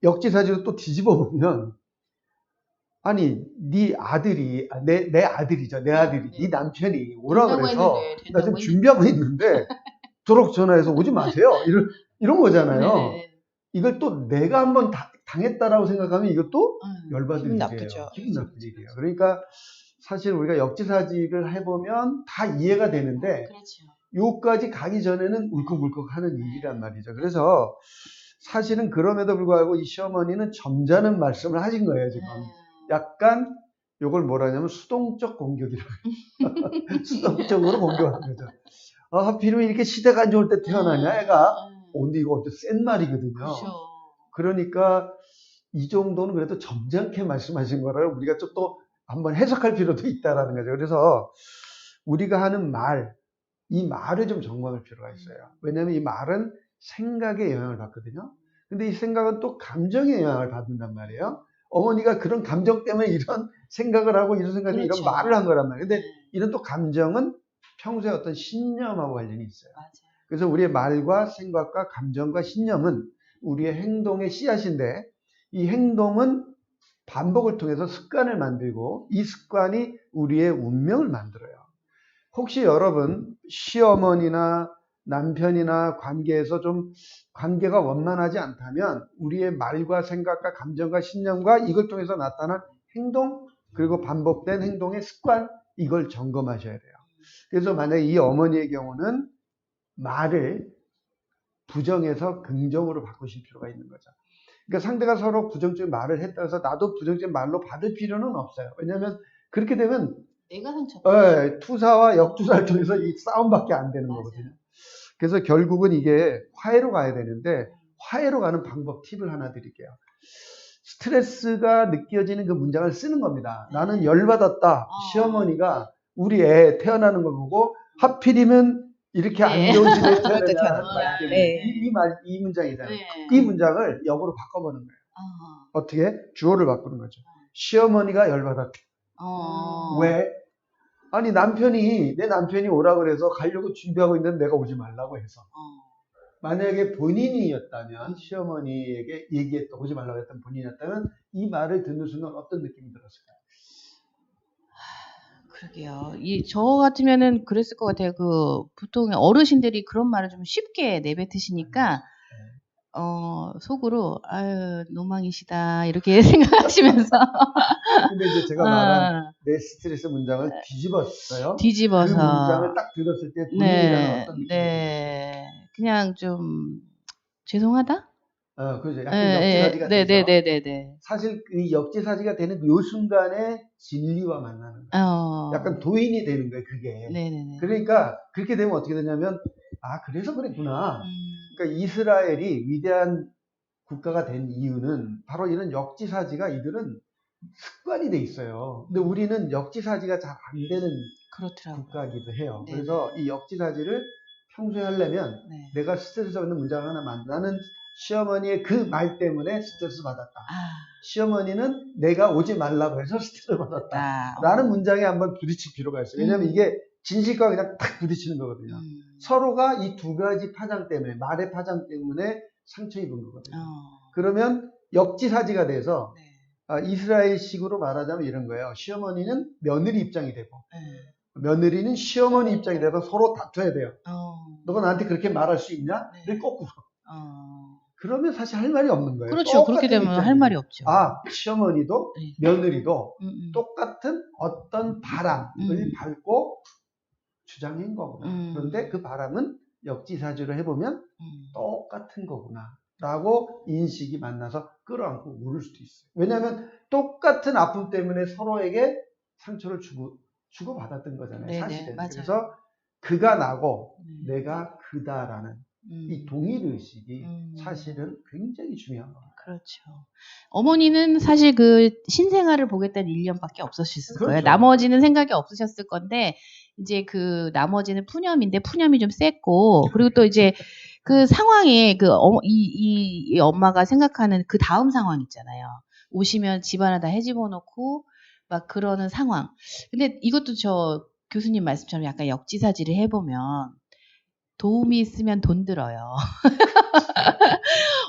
역지사지로 또 뒤집어 보면 아니 네 아들이 내 아들이죠. 내 아들이 네 남편이 오라 그래서 나 지금 준비하고 있는데 도록 전화해서 오지 마세요. 이런 거잖아요. 네. 이걸 또 내가 한번 당했다라고 생각하면 이것도 열받을 일이에요. 기분 나쁜 일이에요. 그러니까 사실 우리가 역지사지를 해보면 다 이해가 되는데 그렇죠. 요까지 가기 전에는 울컥울컥 하는 일이란 말이죠. 그래서 사실은 그럼에도 불구하고 이 시어머니는 점잖은 말씀을 하신 거예요, 지금. 약간 요걸 뭐라 하냐면 수동적 공격이라고 해요. 수동적으로 공격하는 거죠. 하필이면 이렇게 시대가 안 좋을 때 태어나냐, 애가. 근데 이거 어째 센 말이거든요. 그렇죠. 그러니까 이 정도는 그래도 점잖게 말씀하신 거라고 우리가 좀 또 한번 해석할 필요도 있다라는 거죠. 그래서 우리가 하는 이 말을 좀 점검할 필요가 있어요. 왜냐하면 이 말은 생각에 영향을 받거든요. 근데 이 생각은 또 감정에 영향을 받는단 말이에요. 어머니가 그런 감정 때문에 이런 생각을 하고 이런 생각을 그렇죠. 이런 말을 한 거란 말이에요. 근데 이런 또 감정은 평소에 어떤 신념하고 관련이 있어요. 맞아요. 그래서 우리의 말과 생각과 감정과 신념은 우리의 행동의 씨앗인데 이 행동은 반복을 통해서 습관을 만들고 이 습관이 우리의 운명을 만들어요. 혹시 여러분 시어머니나 남편이나 관계에서 좀 관계가 원만하지 않다면 우리의 말과 생각과 감정과 신념과 이걸 통해서 나타난 행동 그리고 반복된 행동의 습관 이걸 점검하셔야 돼요. 그래서 만약에 이 어머니의 경우는 말을 부정해서 긍정으로 바꾸실 필요가 있는 거죠. 그러니까 상대가 서로 부정적인 말을 했다 해서 나도 부정적인 말로 받을 필요는 없어요. 왜냐하면 그렇게 되면 내가 상처받아. 투사와 역투사를 통해서 이 싸움밖에 안 되는 맞아요. 거거든요. 그래서 결국은 이게 화해로 가야 되는데 화해로 가는 방법 팁을 하나 드릴게요. 스트레스가 느껴지는 그 문장을 쓰는 겁니다. 나는 열받았다. 시어머니가 우리 애 태어나는 걸 보고 하필이면 이렇게 안 좋은 집에 태어나냐는 말 때문에 이 문장이잖아요. 이 문장을 역으로 바꿔보는 거예요. 어떻게? 주어를 바꾸는 거죠. 시어머니가 열받았다. 왜? 아니 내 남편이 오라 그래서 가려고 준비하고 있는데 내가 오지 말라고 해서. 만약에 본인이었다면 시어머니에게 얘기했던 오지 말라고 했던 본인이었다면 이 말을 듣는 순간 어떤 느낌이 들었을까요? 그러게요. 저 같으면은 그랬을 것 같아요. 보통 어르신들이 그런 말을 좀 쉽게 내뱉으시니까, 속으로, 아유, 노망이시다, 이렇게 생각하시면서. 근데 이제 제가 말한 내 스트레스 문장을 뒤집었어요. 뒤집어서. 그 문장을 딱 들었을 때 본인이라는 어떤 느낌이 들었어요? 그냥 좀, 죄송하다? 그죠. 약간 역지사지가 되죠. 네네네네. 사실 이 역지사지가 되는 요 순간에 진리와 만나는 거예요. 약간 도인이 되는 거예요, 그게. 네네네. 그러니까 그렇게 되면 어떻게 되냐면, 그래서 그랬구나. 그러니까 이스라엘이 위대한 국가가 된 이유는 바로 이런 역지사지가 이들은 습관이 돼 있어요. 근데 우리는 역지사지가 잘 안 되는 국가이기도 해요. 네네. 그래서 이 역지사지를 평소에 하려면 내가 스트레스 받는 문장을 하나 나는 시어머니의 그 말 때문에 스트레스 받았다. 시어머니는 내가 오지 말라고 해서 스트레스 받았다. 라는 문장에 한번 부딪힐 필요가 있어요. 왜냐하면 이게 진실과 그냥 탁 부딪히는 거거든요. 서로가 이 두 가지 파장 때문에, 말의 파장 때문에 상처 입은 거거든요. 그러면 역지사지가 돼서 이스라엘식으로 말하자면 이런 거예요. 시어머니는 며느리 입장이 되고 며느리는 시어머니 입장이 돼서 서로 다퉈야 돼요. 너가 나한테 그렇게 말할 수 있냐? 를 거꾸로. 그러면 사실 할 말이 없는 거예요. 그렇죠. 그렇게 되면 할 말이 없죠. 시어머니도 며느리도 똑같은 어떤 바람을 밟고 주장한 거구나. 그런데 그 바람은 역지사지로 해보면 똑같은 거구나. 라고 인식이 만나서 끌어안고 울을 수도 있어요. 왜냐하면 똑같은 아픔 때문에 서로에게 상처를 주고받았던 거잖아요. 네네, 사실은. 맞아요. 그래서 그가 나고 내가 그다라는 이 동일의식이 사실은 굉장히 중요한 겁니다. 그렇죠. 어머니는 사실 그 신생아를 보겠다는 1년밖에 없으셨을 거예요. 그렇죠. 나머지는 생각이 없으셨을 건데, 이제 그 나머지는 푸념인데, 푸념이 좀 셌고, 그리고 또 이제 그 상황에 이 엄마가 생각하는 그 다음 상황 있잖아요. 오시면 집안을 다 헤집어 놓고, 막 그러는 상황. 근데 이것도 저 교수님 말씀처럼 약간 역지사지를 해보면, 도움이 있으면 돈 들어요.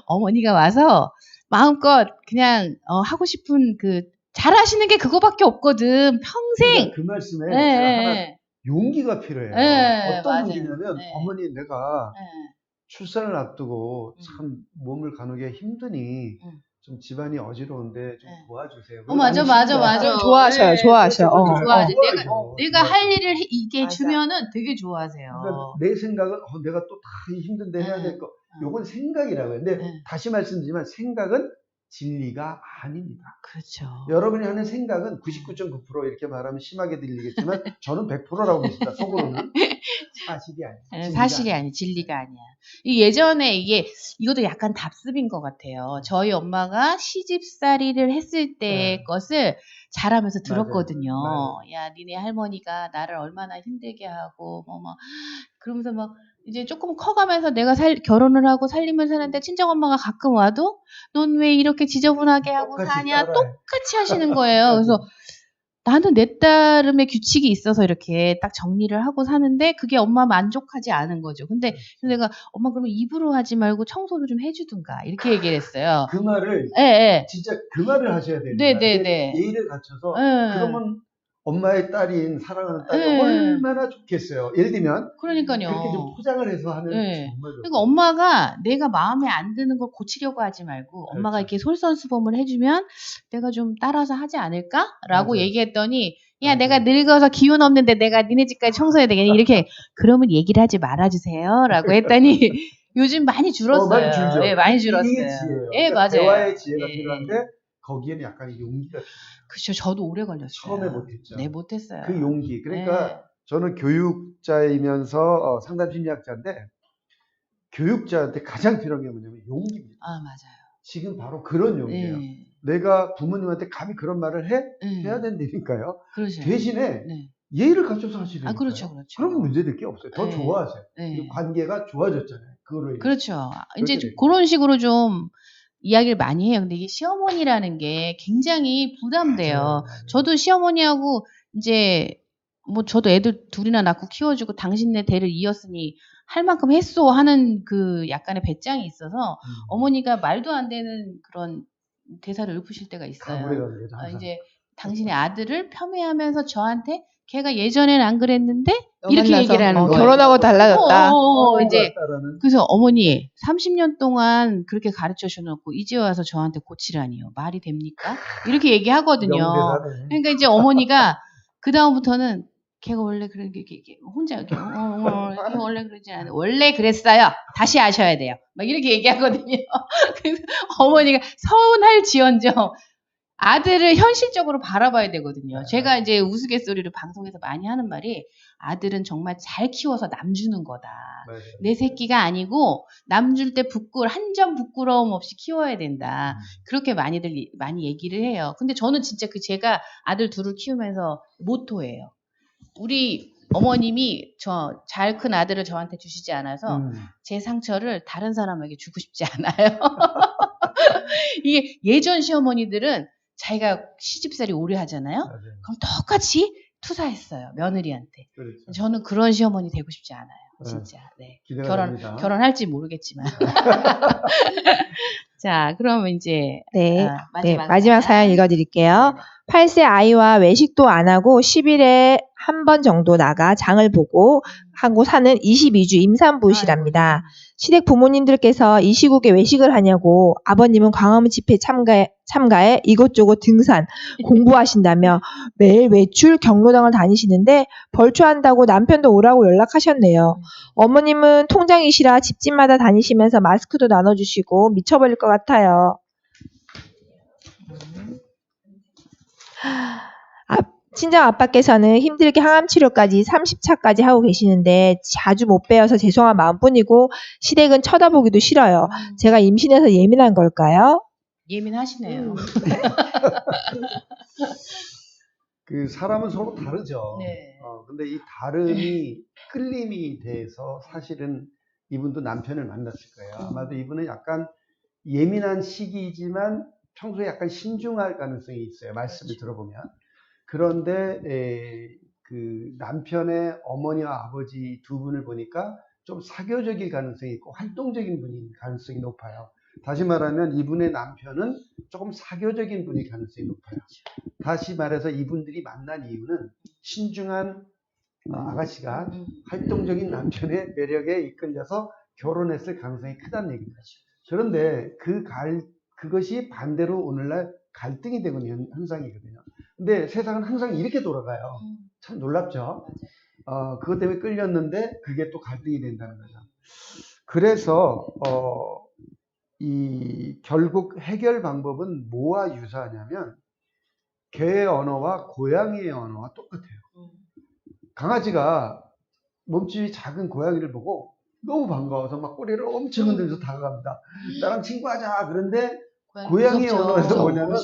어머니가 와서 마음껏 그냥 하고 싶은 잘하시는 게 그거밖에 없거든. 평생. 그러니까 그 말씀에 제가 하나 용기가 필요해요. 어떤 맞아요. 용기냐면 어머니 내가 출산을 앞두고 참 몸을 가누기가 힘드니 좀 집안이 어지러운데 좀 도와주세요. 맞아. 좋아하셔요. 좋아하셔. 내가 할 일을 이게 주면은 되게 좋아하세요. 그러니까 내 생각은 내가 또 다 힘든데 해야 될 거. 요건 생각이라고 해요. 근데 다시 말씀드리지만 생각은 진리가 아닙니다. 그렇죠. 여러분이 하는 생각은 99.9% 이렇게 말하면 심하게 들리겠지만 저는 100%라고 믿습니다. 속으로는. 사실이 아니에요. 사실이 아니, 진리가 아니야. 예전에 이것도 약간 답습인 것 같아요. 저희 엄마가 시집살이를 했을 때 것을 자라면서 들었거든요. 맞아요. 야, 니네 할머니가 나를 얼마나 힘들게 하고, 그러면서 이제 조금 커가면서 내가 결혼을 하고 살림을 사는데 친정엄마가 가끔 와도 넌 왜 이렇게 지저분하게 하고 사냐? 따라해. 똑같이 하시는 거예요. 그래서 나는 내 따름의 규칙이 있어서 이렇게 딱 정리를 하고 사는데 그게 엄마 만족하지 않은 거죠. 근데 내가 엄마 그러면 입으로 하지 말고 청소를 좀 해주든가 이렇게 얘기를 했어요. 그 말을 진짜 그 말을 하셔야 돼요. 네네네. 예의를 갖춰서 그러면 엄마의 딸인 사랑하는 딸이 네. 얼마나 좋겠어요. 예를 들면 그러니까요. 그렇게 좀 포장을 해서 하면 네. 정말 좋아요. 그러니까 엄마가 내가 마음에 안 드는 걸 고치려고 하지 말고 엄마가 그렇죠. 이렇게 솔선수범을 해주면 내가 좀 따라서 하지 않을까라고 맞아요. 얘기했더니 야 맞아요. 내가 늙어서 기운 없는데 내가 니네 집까지 청소해야 되겠니 이렇게 그러면 얘기를 하지 말아주세요라고 했더니 요즘 많이 줄었어요. 많이 줄죠. 예, 많이 이게 줄었어요. 지혜예요. 예, 그러니까 맞아요. 대화의 지혜가 예, 필요한데 거기에는 약간 용기가 필요해요. 그렇죠. 저도 오래 걸렸어요. 처음에 못했죠. 네, 못했어요. 그 용기. 그러니까 네. 저는 교육자이면서 상담 심리학자인데 교육자한테 가장 필요한 게 뭐냐면 용기입니다. 아, 맞아요. 지금 바로 그런 용기예요. 네. 내가 부모님한테 감히 그런 말을 해야 된다니까요. 그렇죠. 대신에 네. 예의를 갖춰서 하시니까요. 아, 그렇죠, 그렇죠. 그럼 문제될 게 없어요. 더 네. 좋아하세요. 네. 관계가 좋아졌잖아요. 그거로 인해서. 그렇죠. 이제 그렇게 그런 식으로 좀 이야기를 많이 해요. 근데 이게 시어머니라는 게 굉장히 부담돼요. 맞아요. 저도 시어머니하고 이제 뭐 저도 애들 둘이나 낳고 키워주고 당신네 대를 이었으니 할 만큼 했소 하는 그 약간의 배짱이 있어서 어머니가 말도 안 되는 그런 대사를 읊으실 때가 있어요. 가물해가는 거죠. 항상. 이제 당신의 아들을 폄훼하면서 저한테 걔가 예전에는 안 그랬는데 이렇게 얘기를 하는 거예요. 결혼하고 달라졌다. 이제 같다라는. 그래서 어머니 30년 동안 그렇게 가르쳐 주놓고 이제 와서 저한테 고치라니요. 말이 됩니까? 이렇게 얘기하거든요. 명대사네. 그러니까 이제 어머니가 그 다음부터는 걔가 원래 그런 게 혼자 이렇게 걔가 원래 그러지 않아요. 원래 그랬어요. 다시 아셔야 돼요. 막 이렇게 얘기하거든요. 그래서 어머니가 서운할지언정 아들을 현실적으로 바라봐야 되거든요. 제가 이제 우스갯소리를 방송에서 많이 하는 말이 아들은 정말 잘 키워서 남 주는 거다. 맞아요. 내 새끼가 아니고 남 줄 때 한 점 부끄러움 없이 키워야 된다. 그렇게 많이 얘기를 해요. 근데 저는 진짜 제가 아들 둘을 키우면서 모토예요. 우리 어머님이 저 잘 큰 아들을 저한테 주시지 않아서 제 상처를 다른 사람에게 주고 싶지 않아요. 이게 예전 시어머니들은 자기가 시집살이 오래 하잖아요. 맞아요. 그럼 똑같이 투사했어요. 며느리한테. 그렇죠. 저는 그런 시어머니 되고 싶지 않아요. 진짜. 네. 기대가 됩니다. 결혼할지 모르겠지만. 자, 그러면 이제 네. 마지막, 마지막 사연 읽어드릴게요. 네네. 8세 아이와 외식도 안 하고 10일에 한 번 정도 나가 장을 보고 하고 사는 22주 임산부시랍니다. 시댁 부모님들께서 이 시국에 외식을 하냐고 아버님은 광화문 집회 참가해 이곳저곳 등산, 공부하신다며 매일 외출 경로당을 다니시는데 벌초한다고 남편도 오라고 연락하셨네요. 어머님은 통장이시라 집집마다 다니시면서 마스크도 나눠주시고 미쳐버릴 것 같아요. 친정 아빠께서는 힘들게 항암 치료까지 30차까지 하고 계시는데 자주 못 뵈어서 죄송한 마음뿐이고 시댁은 쳐다보기도 싫어요. 제가 임신해서 예민한 걸까요? 예민하시네요. 그 사람은 서로 다르죠. 네. 근데 이 다름이 끌림이 돼서 사실은 이분도 남편을 만났을 거예요. 아마도 이분은 약간 예민한 시기이지만 평소에 약간 신중할 가능성이 있어요. 말씀을 들어보면. 그런데 그 남편의 어머니와 아버지 두 분을 보니까 좀 사교적일 가능성이 있고 활동적인 분일 가능성이 높아요. 다시 말하면 이분의 남편은 조금 사교적인 분일 가능성이 높아요. 다시 말해서 이분들이 만난 이유는 신중한 아가씨가 활동적인 남편의 매력에 이끌려서 결혼했을 가능성이 크다는 얘기죠. 그런데 그것이 반대로 오늘날 갈등이 되고 있는 현상이거든요. 근데 세상은 항상 이렇게 돌아가요. 참 놀랍죠. 그것 때문에 끌렸는데 그게 또 갈등이 된다는 거죠. 그래서 결국 해결 방법은 뭐와 유사하냐면 개의 언어와 고양이의 언어와 똑같아요. 강아지가 몸집이 작은 고양이를 보고 너무 반가워서 막 꼬리를 엄청 흔들면서 다가갑니다. 나랑 친구하자. 그런데 고양이의 언어에서 뭐냐면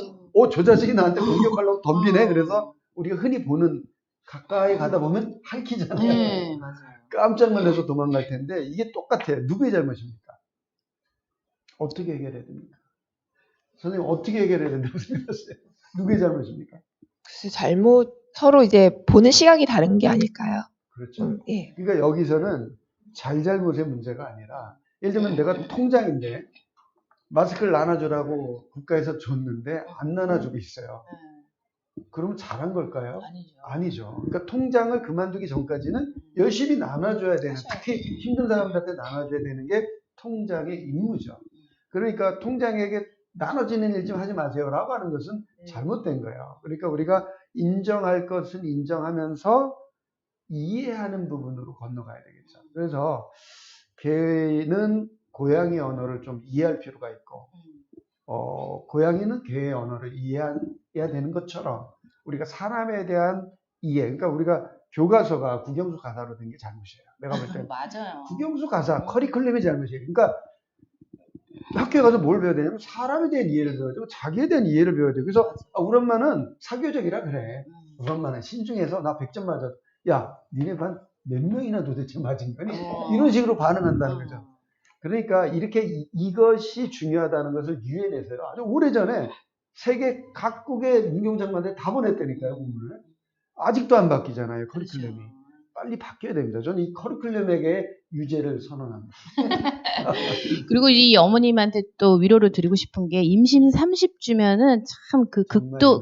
저 자식이 나한테 공격하려고 덤비네. 그래서 우리가 흔히 보는 가까이 가다 보면 핥히잖아요. 네, 맞아요. 깜짝 놀라서 도망갈 텐데 이게 똑같아요. 누구의 잘못입니까? 어떻게 해결해야 됩니까? 선생님 어떻게 해결해야 된다고 생각하세요? 누구의 잘못입니까? 글쎄 서로 이제 보는 시각이 다른 게 아닐까요? 그렇죠. 예. 그러니까 여기서는 잘못의 문제가 아니라 예를 들면 내가 통장인데 마스크를 나눠주라고 국가에서 줬는데 안 나눠주고 있어요. 그러면 잘한 걸까요? 아니죠. 아니죠. 그러니까 통장을 그만두기 전까지는 열심히 나눠줘야 되는, 특히 힘든 사람들한테 나눠줘야 되는 게 통장의 임무죠. 그러니까 통장에게 나눠지는 일 좀 하지 마세요라고 하는 것은 잘못된 거예요. 그러니까 우리가 인정할 것은 인정하면서 이해하는 부분으로 건너가야 되겠죠. 그래서 개는 고양이 언어를 좀 이해할 필요가 있고, 고양이는 개의 언어를 이해해야 되는 것처럼 우리가 사람에 대한 이해, 그러니까 우리가 교과서가 국영수 가사로 된 게 잘못이에요. 내가 볼 때 맞아요. 국영수 가사, 커리큘럼이 잘못이에요. 그러니까 학교에 가서 뭘 배워야 되냐면 사람에 대한 이해를 배워야 되고 자기에 대한 이해를 배워야 돼요. 그래서 우리 엄마는 사교적이라 그래. 우리 엄마는 신중해서 나 100점 맞아. 야, 니네 반 몇 명이나 도대체 맞은 거니? 이런 식으로 반응한다는 거죠. 그러니까 이렇게 이것이 중요하다는 것을 유엔에서요. 아주 오래전에 세계 각국의 문경장관들 다 보냈다니까요, 공문을. 아직도 안 바뀌잖아요, 커리큘럼이. 그렇죠. 빨리 바뀌어야 됩니다. 저는 이 커리큘럼에게 유죄를 선언합니다. 그리고 이 어머님한테 또 위로를 드리고 싶은 게 임신 30주면은 참 그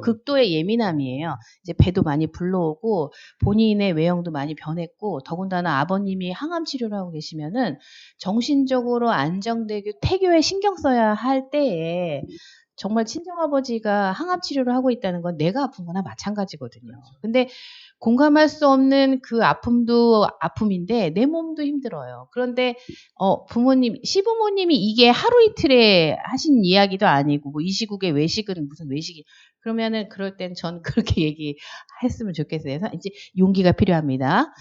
극도의 예민함이에요. 이제 배도 많이 불러오고 본인의 외형도 많이 변했고 더군다나 아버님이 항암 치료를 하고 계시면은 정신적으로 안정되고 태교에 신경 써야 할 때에 정말 친정아버지가 항암 치료를 하고 있다는 건 내가 아픈 거나 마찬가지거든요. 근데 공감할 수 없는 그 아픔도 아픔인데 내 몸도 힘들어요. 그런데 시부모님이 이게 하루 이틀에 하신 이야기도 아니고 뭐 이 시국에 외식은 무슨 외식이 그러면은 그럴 땐 전 그렇게 얘기했으면 좋겠어요. 이제 용기가 필요합니다.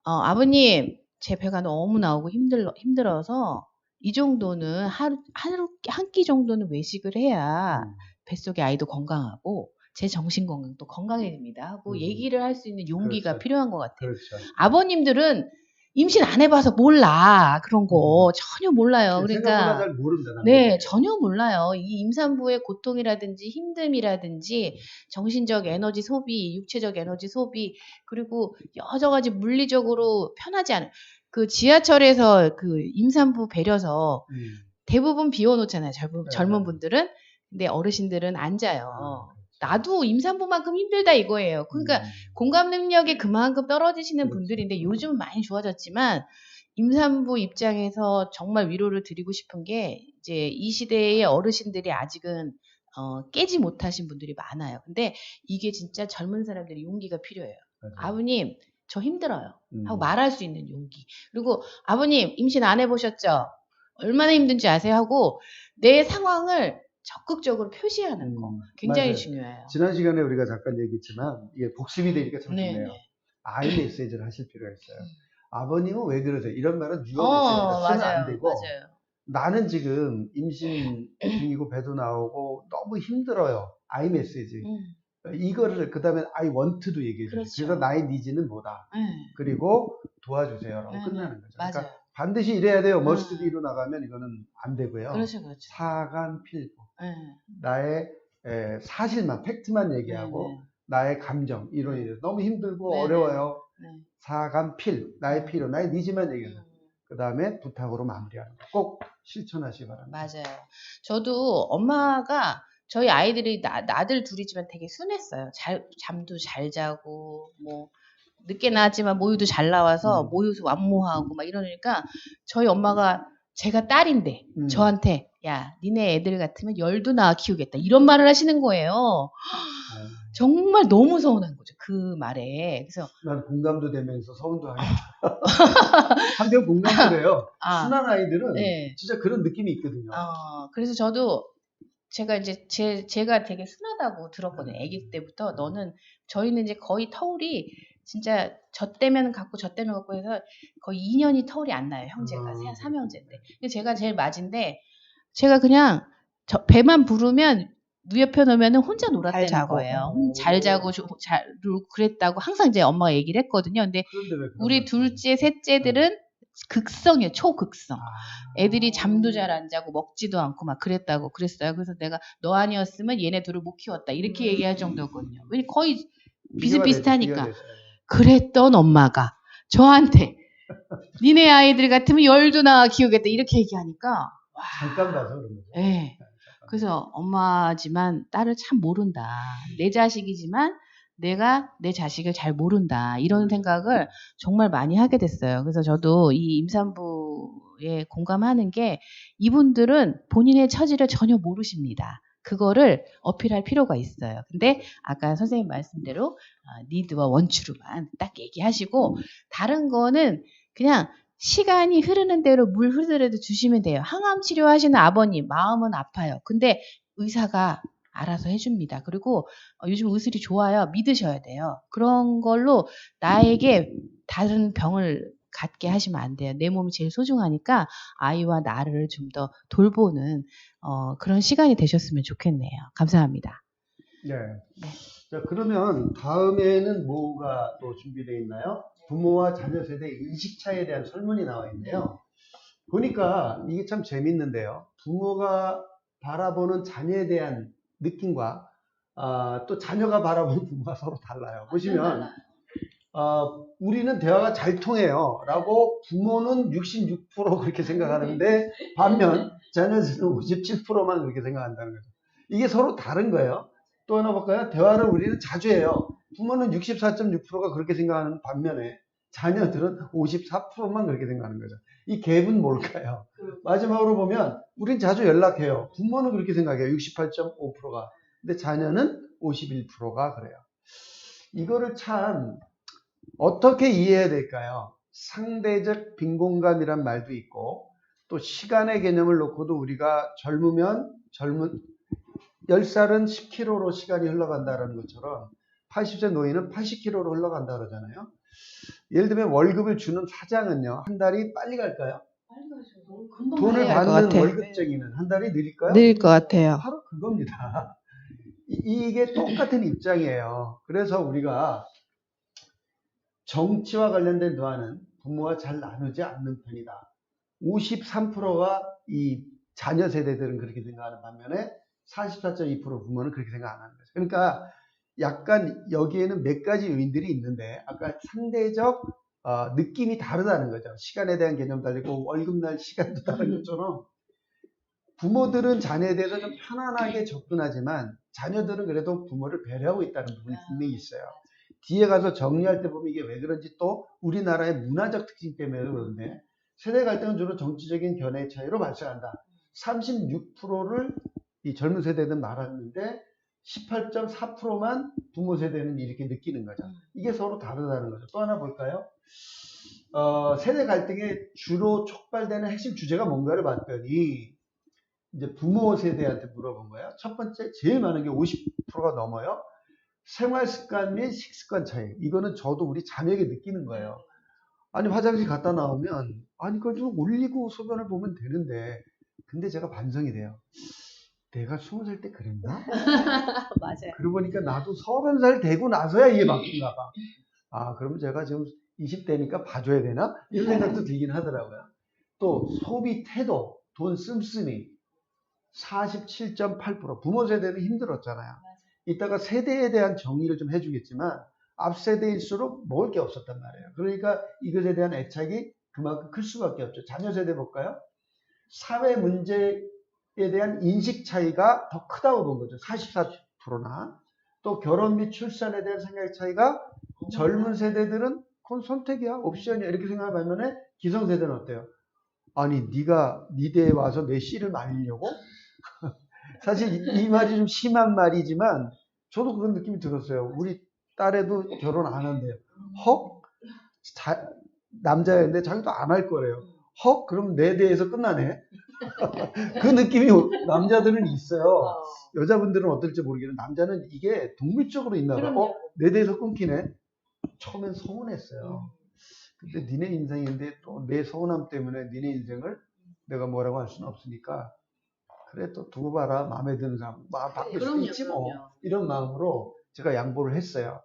아버님 제 배가 너무 나오고 힘들어서 이 정도는 하루 한 끼 정도는 외식을 해야 뱃속의 아이도 건강하고 제 정신 건강도 건강해집니다 하고 얘기를 할 수 있는 용기가 그렇죠. 필요한 것 같아요. 그렇죠. 아버님들은 임신 안 해봐서 몰라 그런 거 전혀 몰라요. 생각보다 그러니까 잘 모른다. 네 전혀 몰라요. 이 임산부의 고통이라든지 힘듦이라든지 정신적 에너지 소비, 육체적 에너지 소비 그리고 여러 가지 물리적으로 편하지 않은 그 지하철에서 그 임산부 배려서 대부분 비워놓잖아요. 젊은 분들은. 근데 어르신들은 앉아요. 나도 임산부만큼 힘들다 이거예요. 그러니까 공감 능력이 그만큼 떨어지시는 분들인데 요즘은 많이 좋아졌지만 임산부 입장에서 정말 위로를 드리고 싶은 게 이제 이 시대의 어르신들이 아직은 깨지 못하신 분들이 많아요. 근데 이게 진짜 젊은 사람들이 용기가 필요해요. 맞아요. 아버님 저 힘들어요. 하고 말할 수 있는 용기. 그리고 아버님 임신 안 해보셨죠? 얼마나 힘든지 아세요? 하고 내 상황을 적극적으로 표시하는 거 굉장히 맞아요. 중요해요. 지난 시간에 우리가 잠깐 얘기했지만 이게 복습이 되니까 참 좋네요. 네. 아이 메시지를 하실 필요가 있어요. 아버님은 왜 그러세요? 이런 말은 유어 메시지가 쓰면 안 되고 맞아요. 나는 지금 임신 중이고 배도 나오고 너무 힘들어요. 아이 메시지. 이거를 그 다음에 I want to도 얘기해 주세요. 그렇죠. 그래서 나의 니즈는 뭐다. 그리고 도와주세요라고 끝나는 거죠. 맞아요. 그러니까 반드시 이래야 돼요. 머스트 비로 나가면 이거는 안 되고요. 그렇죠. 사간필부. 네. 나의 사실만, 팩트만 얘기하고 나의 감정, 이론에 대해서 너무 힘들고 어려워요. 사간필, 나의 필요, 나의 니즈만 얘기해요. 그 다음에 부탁으로 마무리하는 거 꼭 실천하시기 바랍니다. 맞아요. 저도 엄마가 저희 아이들이 나들 둘이지만 되게 순했어요. 잠도 잘 자고 뭐 늦게 나왔지만 모유도 잘 나와서 모유 완모하고 막 이러니까 저희 엄마가 제가 딸인데 저한테 야 니네 애들 같으면 10도 낳아 키우겠다 이런 말을 하시는 거예요. 정말 너무 서운한 거죠. 그 말에. 그래서 난 공감도 되면서 서운도 하겠다. 한편 공감도 돼요. 순한 아이들은 진짜 그런 느낌이 있거든요. 그래서 저도 제가 이제 제가 되게 순하다고 들었거든요. 아기 때부터 저희는 이제 거의 터울이 진짜 저 때면 갖고 저 때면 갖고 해서 거의 2년이 터울이 안 나요. 형제가 3형제인데. 근데 제가 제일 맞은데 제가 그냥 배만 부르면 누엽혀 놓으면 혼자 놀았다는 거예요. 잘 자고 잘 그랬다고 항상 이제 엄마가 얘기를 했거든요. 근데 우리 둘째, 셋째들은 극성이에요. 초극성. 애들이 잠도 잘 안 자고 먹지도 않고 막 그랬어요. 그래서 내가 너 아니었으면 얘네 둘을 못 키웠다. 이렇게 얘기할 정도거든요. 왜냐면 거의 비슷비슷하니까. 그랬던 엄마가 저한테 니네 아이들 같으면 10도 낳아 키우겠다. 이렇게 얘기하니까. 와. 잠깐 봐서 그런 거죠. 네. 그래서 엄마지만 딸을 참 모른다. 내 자식이지만 내가 내 자식을 잘 모른다. 이런 생각을 정말 많이 하게 됐어요. 그래서 저도 이 임산부에 공감하는 게 이분들은 본인의 처지를 전혀 모르십니다. 그거를 어필할 필요가 있어요. 근데 아까 선생님 말씀대로 니드와 원추로만 딱 얘기하시고 다른 거는 그냥 시간이 흐르는 대로 물 흐르듯 주시면 돼요. 항암 치료하시는 아버님 마음은 아파요. 근데 의사가 알아서 해줍니다. 그리고 요즘 의술이 좋아요. 믿으셔야 돼요. 그런 걸로 나에게 다른 병을 갖게 하시면 안 돼요. 내 몸이 제일 소중하니까 아이와 나를 좀 더 돌보는 그런 시간이 되셨으면 좋겠네요. 감사합니다. 네. 자, 그러면 다음에는 뭐가 또 준비되어 있나요? 부모와 자녀 세대의 인식차에 대한 설문이 나와 있네요. 보니까 이게 참 재밌는데요. 부모가 바라보는 자녀에 대한 느낌과 또 자녀가 바라보는 부모가 서로 달라요. 보시면 우리는 대화가 잘 통해요 라고 부모는 66% 그렇게 생각하는데 반면 자녀들은 57%만 그렇게 생각한다는 거죠. 이게 서로 다른 거예요. 또 하나 볼까요? 대화를 우리는 자주 해요. 부모는 64.6%가 그렇게 생각하는 반면에 자녀들은 54%만 그렇게 생각하는 거죠. 이 갭은 뭘까요? 마지막으로 보면 우린 자주 연락해요. 부모는 그렇게 생각해요. 68.5%가. 근데 자녀는 51%가 그래요. 이거를 참 어떻게 이해해야 될까요? 상대적 빈곤감이란 말도 있고 또 시간의 개념을 놓고도 우리가 젊은 10살은 10km로 시간이 흘러간다는 것처럼 80세 노인은 80km로 흘러간다 그러잖아요. 예를 들면 월급을 주는 사장은요. 한 달이 빨리 갈까요? 돈을 받는 월급쟁이는 한 달이 느릴까요? 느릴 것 같아요. 바로 그겁니다. 이게 똑같은 입장이에요. 그래서 우리가 정치와 관련된 대화는 부모와 잘 나누지 않는 편이다. 53%가 이 자녀 세대들은 그렇게 생각하는 반면에 44.2% 부모는 그렇게 생각 안 하는 거죠. 그러니까 약간 여기에는 몇 가지 요인들이 있는데 아까 상대적 느낌이 다르다는 거죠. 시간에 대한 개념 다르고 월급날 시간도 다른 것처럼 부모들은 자녀에 대해서 좀 편안하게 접근하지만 자녀들은 그래도 부모를 배려하고 있다는 부분이 분명히 있어요. 뒤에 가서 정리할 때 보면 이게 왜 그런지 또 우리나라의 문화적 특징 때문에 그런데 세대 갈등은 주로 정치적인 견해 차이로 발생한다. 36%를 이 젊은 세대는 말하는데 18.4%만 부모 세대는 이렇게 느끼는 거죠. 이게 서로 다르다는 거죠. 또 하나 볼까요? 세대 갈등에 주로 촉발되는 핵심 주제가 뭔가를 봤더니 이제 부모 세대한테 물어본 거예요. 첫 번째 제일 많은 게 50%가 넘어요. 생활 습관 및 식습관 차이. 이거는 저도 우리 자녀에게 느끼는 거예요. 아니 화장실 갔다 나오면 아니 그걸 좀 올리고 소변을 보면 되는데 근데 제가 반성이 돼요. 내가 20살 때 그랬나? 맞아요. 그러고 보니까 나도 30살 되고 나서야 이게 바뀐가 봐. 그러면 제가 지금 20대니까 봐줘야 되나? 이런 생각도 들긴 하더라고요. 또 소비 태도, 돈 씀씀이 47.8%. 부모 세대는 힘들었잖아요. 이따가 세대에 대한 정의를 좀 해주겠지만 앞 세대일수록 먹을 게 없었단 말이에요. 그러니까 이것에 대한 애착이 그만큼 클 수밖에 없죠. 자녀 세대 볼까요? 사회 문제에 대한 인식 차이가 더 크다고 본 거죠. 44%나. 또 결혼 및 출산에 대한 생각 차이가 젊은 세대들은 그건 선택이야, 옵션이야 이렇게 생각할 반면에 기성세대는 어때요? 아니 네가 니대에 와서 내 씨를 말리려고? 사실 이 말이 좀 심한 말이지만 저도 그런 느낌이 들었어요. 우리 딸애도 결혼 안 한대요. 헉? 남자였는데 자기도 안 할 거래요. 헉? 그럼 내 대에서 끝나네. 그 느낌이 남자들은 있어요. 여자분들은 어떨지 모르겠는데 남자는 이게 동물적으로 있나 봐요. 내 대에서 끊기네. 처음엔 서운했어요. 근데 니네 인생인데 또 내 서운함 때문에 니네 인생을 내가 뭐라고 할 수는 없으니까 그래 또 두고 봐라. 마음에 드는 사람 바뀔 수도 있지 뭐. 이런 마음으로 제가 양보를 했어요.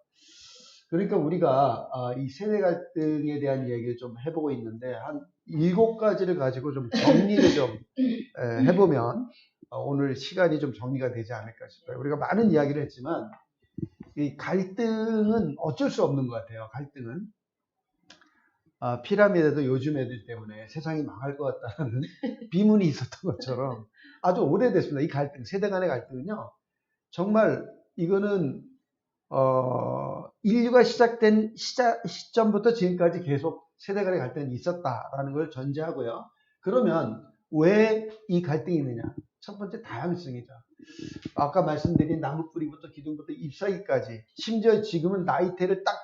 그러니까 우리가 이 세대 갈등에 대한 이야기를 좀 해보고 있는데 한 7가지를 가지고 좀 정리를 좀 해보면 오늘 시간이 좀 정리가 되지 않을까 싶어요. 우리가 많은 이야기를 했지만 이 갈등은 어쩔 수 없는 것 같아요. 갈등은 피라미드도 요즘 애들 때문에 세상이 망할 것 같다는 비문이 있었던 것처럼 아주 오래됐습니다. 이 갈등, 세대 간의 갈등은요. 정말 이거는 인류가 시작된 시점부터 지금까지 계속 세대 간의 갈등이 있었다라는 걸 전제하고요. 그러면 왜 이 갈등이 있느냐? 첫 번째 다양성이죠. 아까 말씀드린 나무뿌리부터 기둥부터 잎사귀까지, 심지어 지금은 나이테를 딱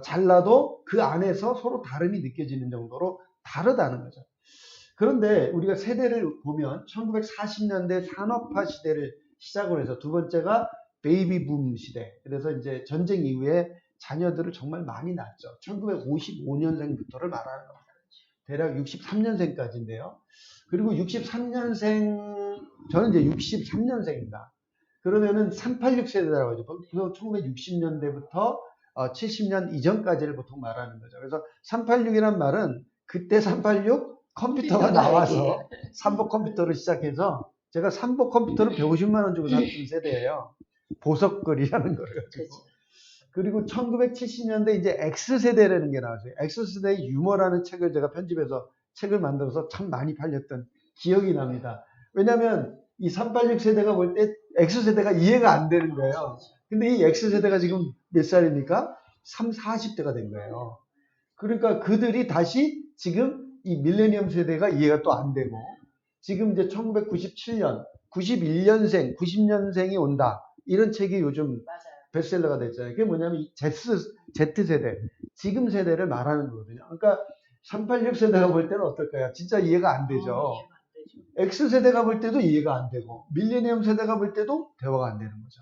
잘라도 그 안에서 서로 다름이 느껴지는 정도로 다르다는 거죠. 그런데 우리가 세대를 보면 1940년대 산업화 시대를 시작으로 해서 두 번째가 베이비 붐 시대. 그래서 이제 전쟁 이후에 자녀들을 정말 많이 낳았죠. 1955년생부터를 말하는 겁니다. 대략 63년생까지인데요. 그리고 63년생, 저는 이제 63년생입니다. 그러면은 386 세대라고 하죠. 1960년대부터 70년 이전까지를 보통 말하는 거죠. 그래서 386이란 말은 그때 386 컴퓨터가 나와서 삼복 컴퓨터를 시작해서 제가 삼복 컴퓨터를 150만 원 주고 샀던 세대예요. 보석거리라는 걸 가지고. 그리고 1970년대 이제 X세대라는 게 나왔어요. X세대의 유머라는 책을 제가 편집해서 책을 만들어서 참 많이 팔렸던 기억이 납니다. 왜냐하면 이 386 세대가 볼 때 X세대가 이해가 안 되는 거예요. 근데 이 X세대가 지금 몇 살입니까? 40대가 된 거예요. 그러니까 그들이 다시 지금 이 밀레니엄 세대가 이해가 또 안 되고, 지금 이제 1997년, 91년생, 90년생이 온다. 이런 책이 요즘 베스트셀러가 됐잖아요. 그게 뭐냐면 Z세대, 지금 세대를 말하는 거거든요. 그러니까 386 세대가 볼 때는 어떨까요? 진짜 이해가 안 되죠. X세대가 볼 때도 이해가 안 되고, 밀레니엄 세대가 볼 때도 대화가 안 되는 거죠.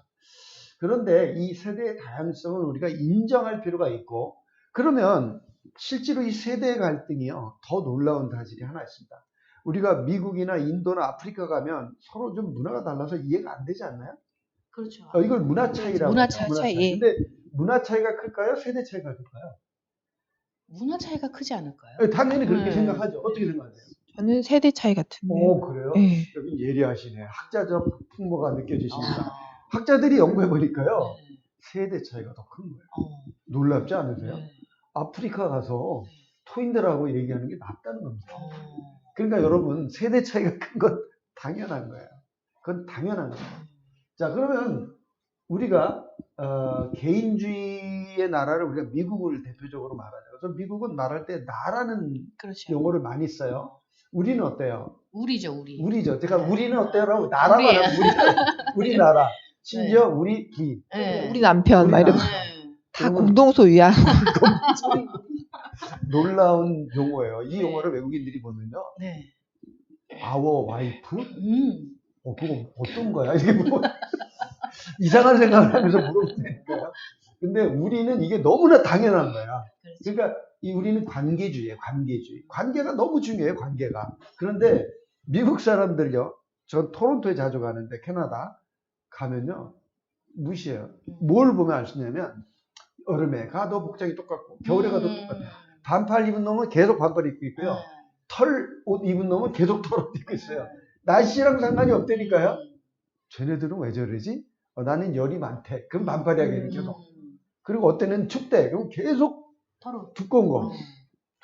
그런데 이 세대의 다양성은 우리가 인정할 필요가 있고, 그러면 실제로 이 세대 갈등이요, 더 놀라운 사실이 하나 있습니다. 우리가 미국이나 인도나 아프리카 가면 서로 좀 문화가 달라서 이해가 안 되지 않나요? 그렇죠. 이걸 문화 차이라고 문화 하죠. 차이. 근데 문화 차이가 클까요? 세대 차이가 클까요? 문화 차이가 크지 않을까요? 당연히 그렇게 생각하죠. 어떻게 생각하세요? 저는 세대 차이 같은데. 그래요? 네. 여기 예리하시네. 학자적 풍모가 느껴지십니다. 학자들이 연구해보니까요, 세대 차이가 더 큰 거예요. 놀랍지 않으세요? 아프리카 가서 토인들하고 얘기하는 게 낫다는 겁니다. 그러니까 여러분, 세대 차이가 큰 건 당연한 거예요. 그건 당연한 거예요. 자, 그러면 우리가 개인주의의 나라를 우리가 미국을 대표적으로 말하죠. 그래서 미국은 말할 때 나라는 그렇죠. 용어를 많이 써요. 우리는 어때요? 우리죠, 우리. 우리죠. 제가 우리는 어때요라고 나라 말하면 우리나라. 심지어 우리 기. 우리 남편 막 이러고 다 공동 소유야. 놀라운 용어예요. 이 용어를 외국인들이 보면요. our wife? 그거 어떤 거야? 이게 뭐 이상한 생각을 하면서 물어보니까요. 근데 우리는 이게 너무나 당연한 거야. 그러니까 이 우리는 관계주의예요. 관계주의. 관계가 너무 중요해요. 관계가. 그런데 미국 사람들요. 전 토론토에 자주 가는데 캐나다 가면요. 무시해요. 뭘 보면 알 수 있냐면 여름에 가도 복장이 똑같고 겨울에 가도 똑같아요. 반팔 입은 놈은 계속 반팔 입고 있고요. 털 옷 입은 놈은 계속 털 옷 입고 있어요. 날씨랑 상관이 없다니까요. 쟤네들은 왜 저러지? 나는 열이 많대. 그럼 반팔이야겠네 계속. 그리고 어때는 춥대. 그럼 계속 두꺼운 거.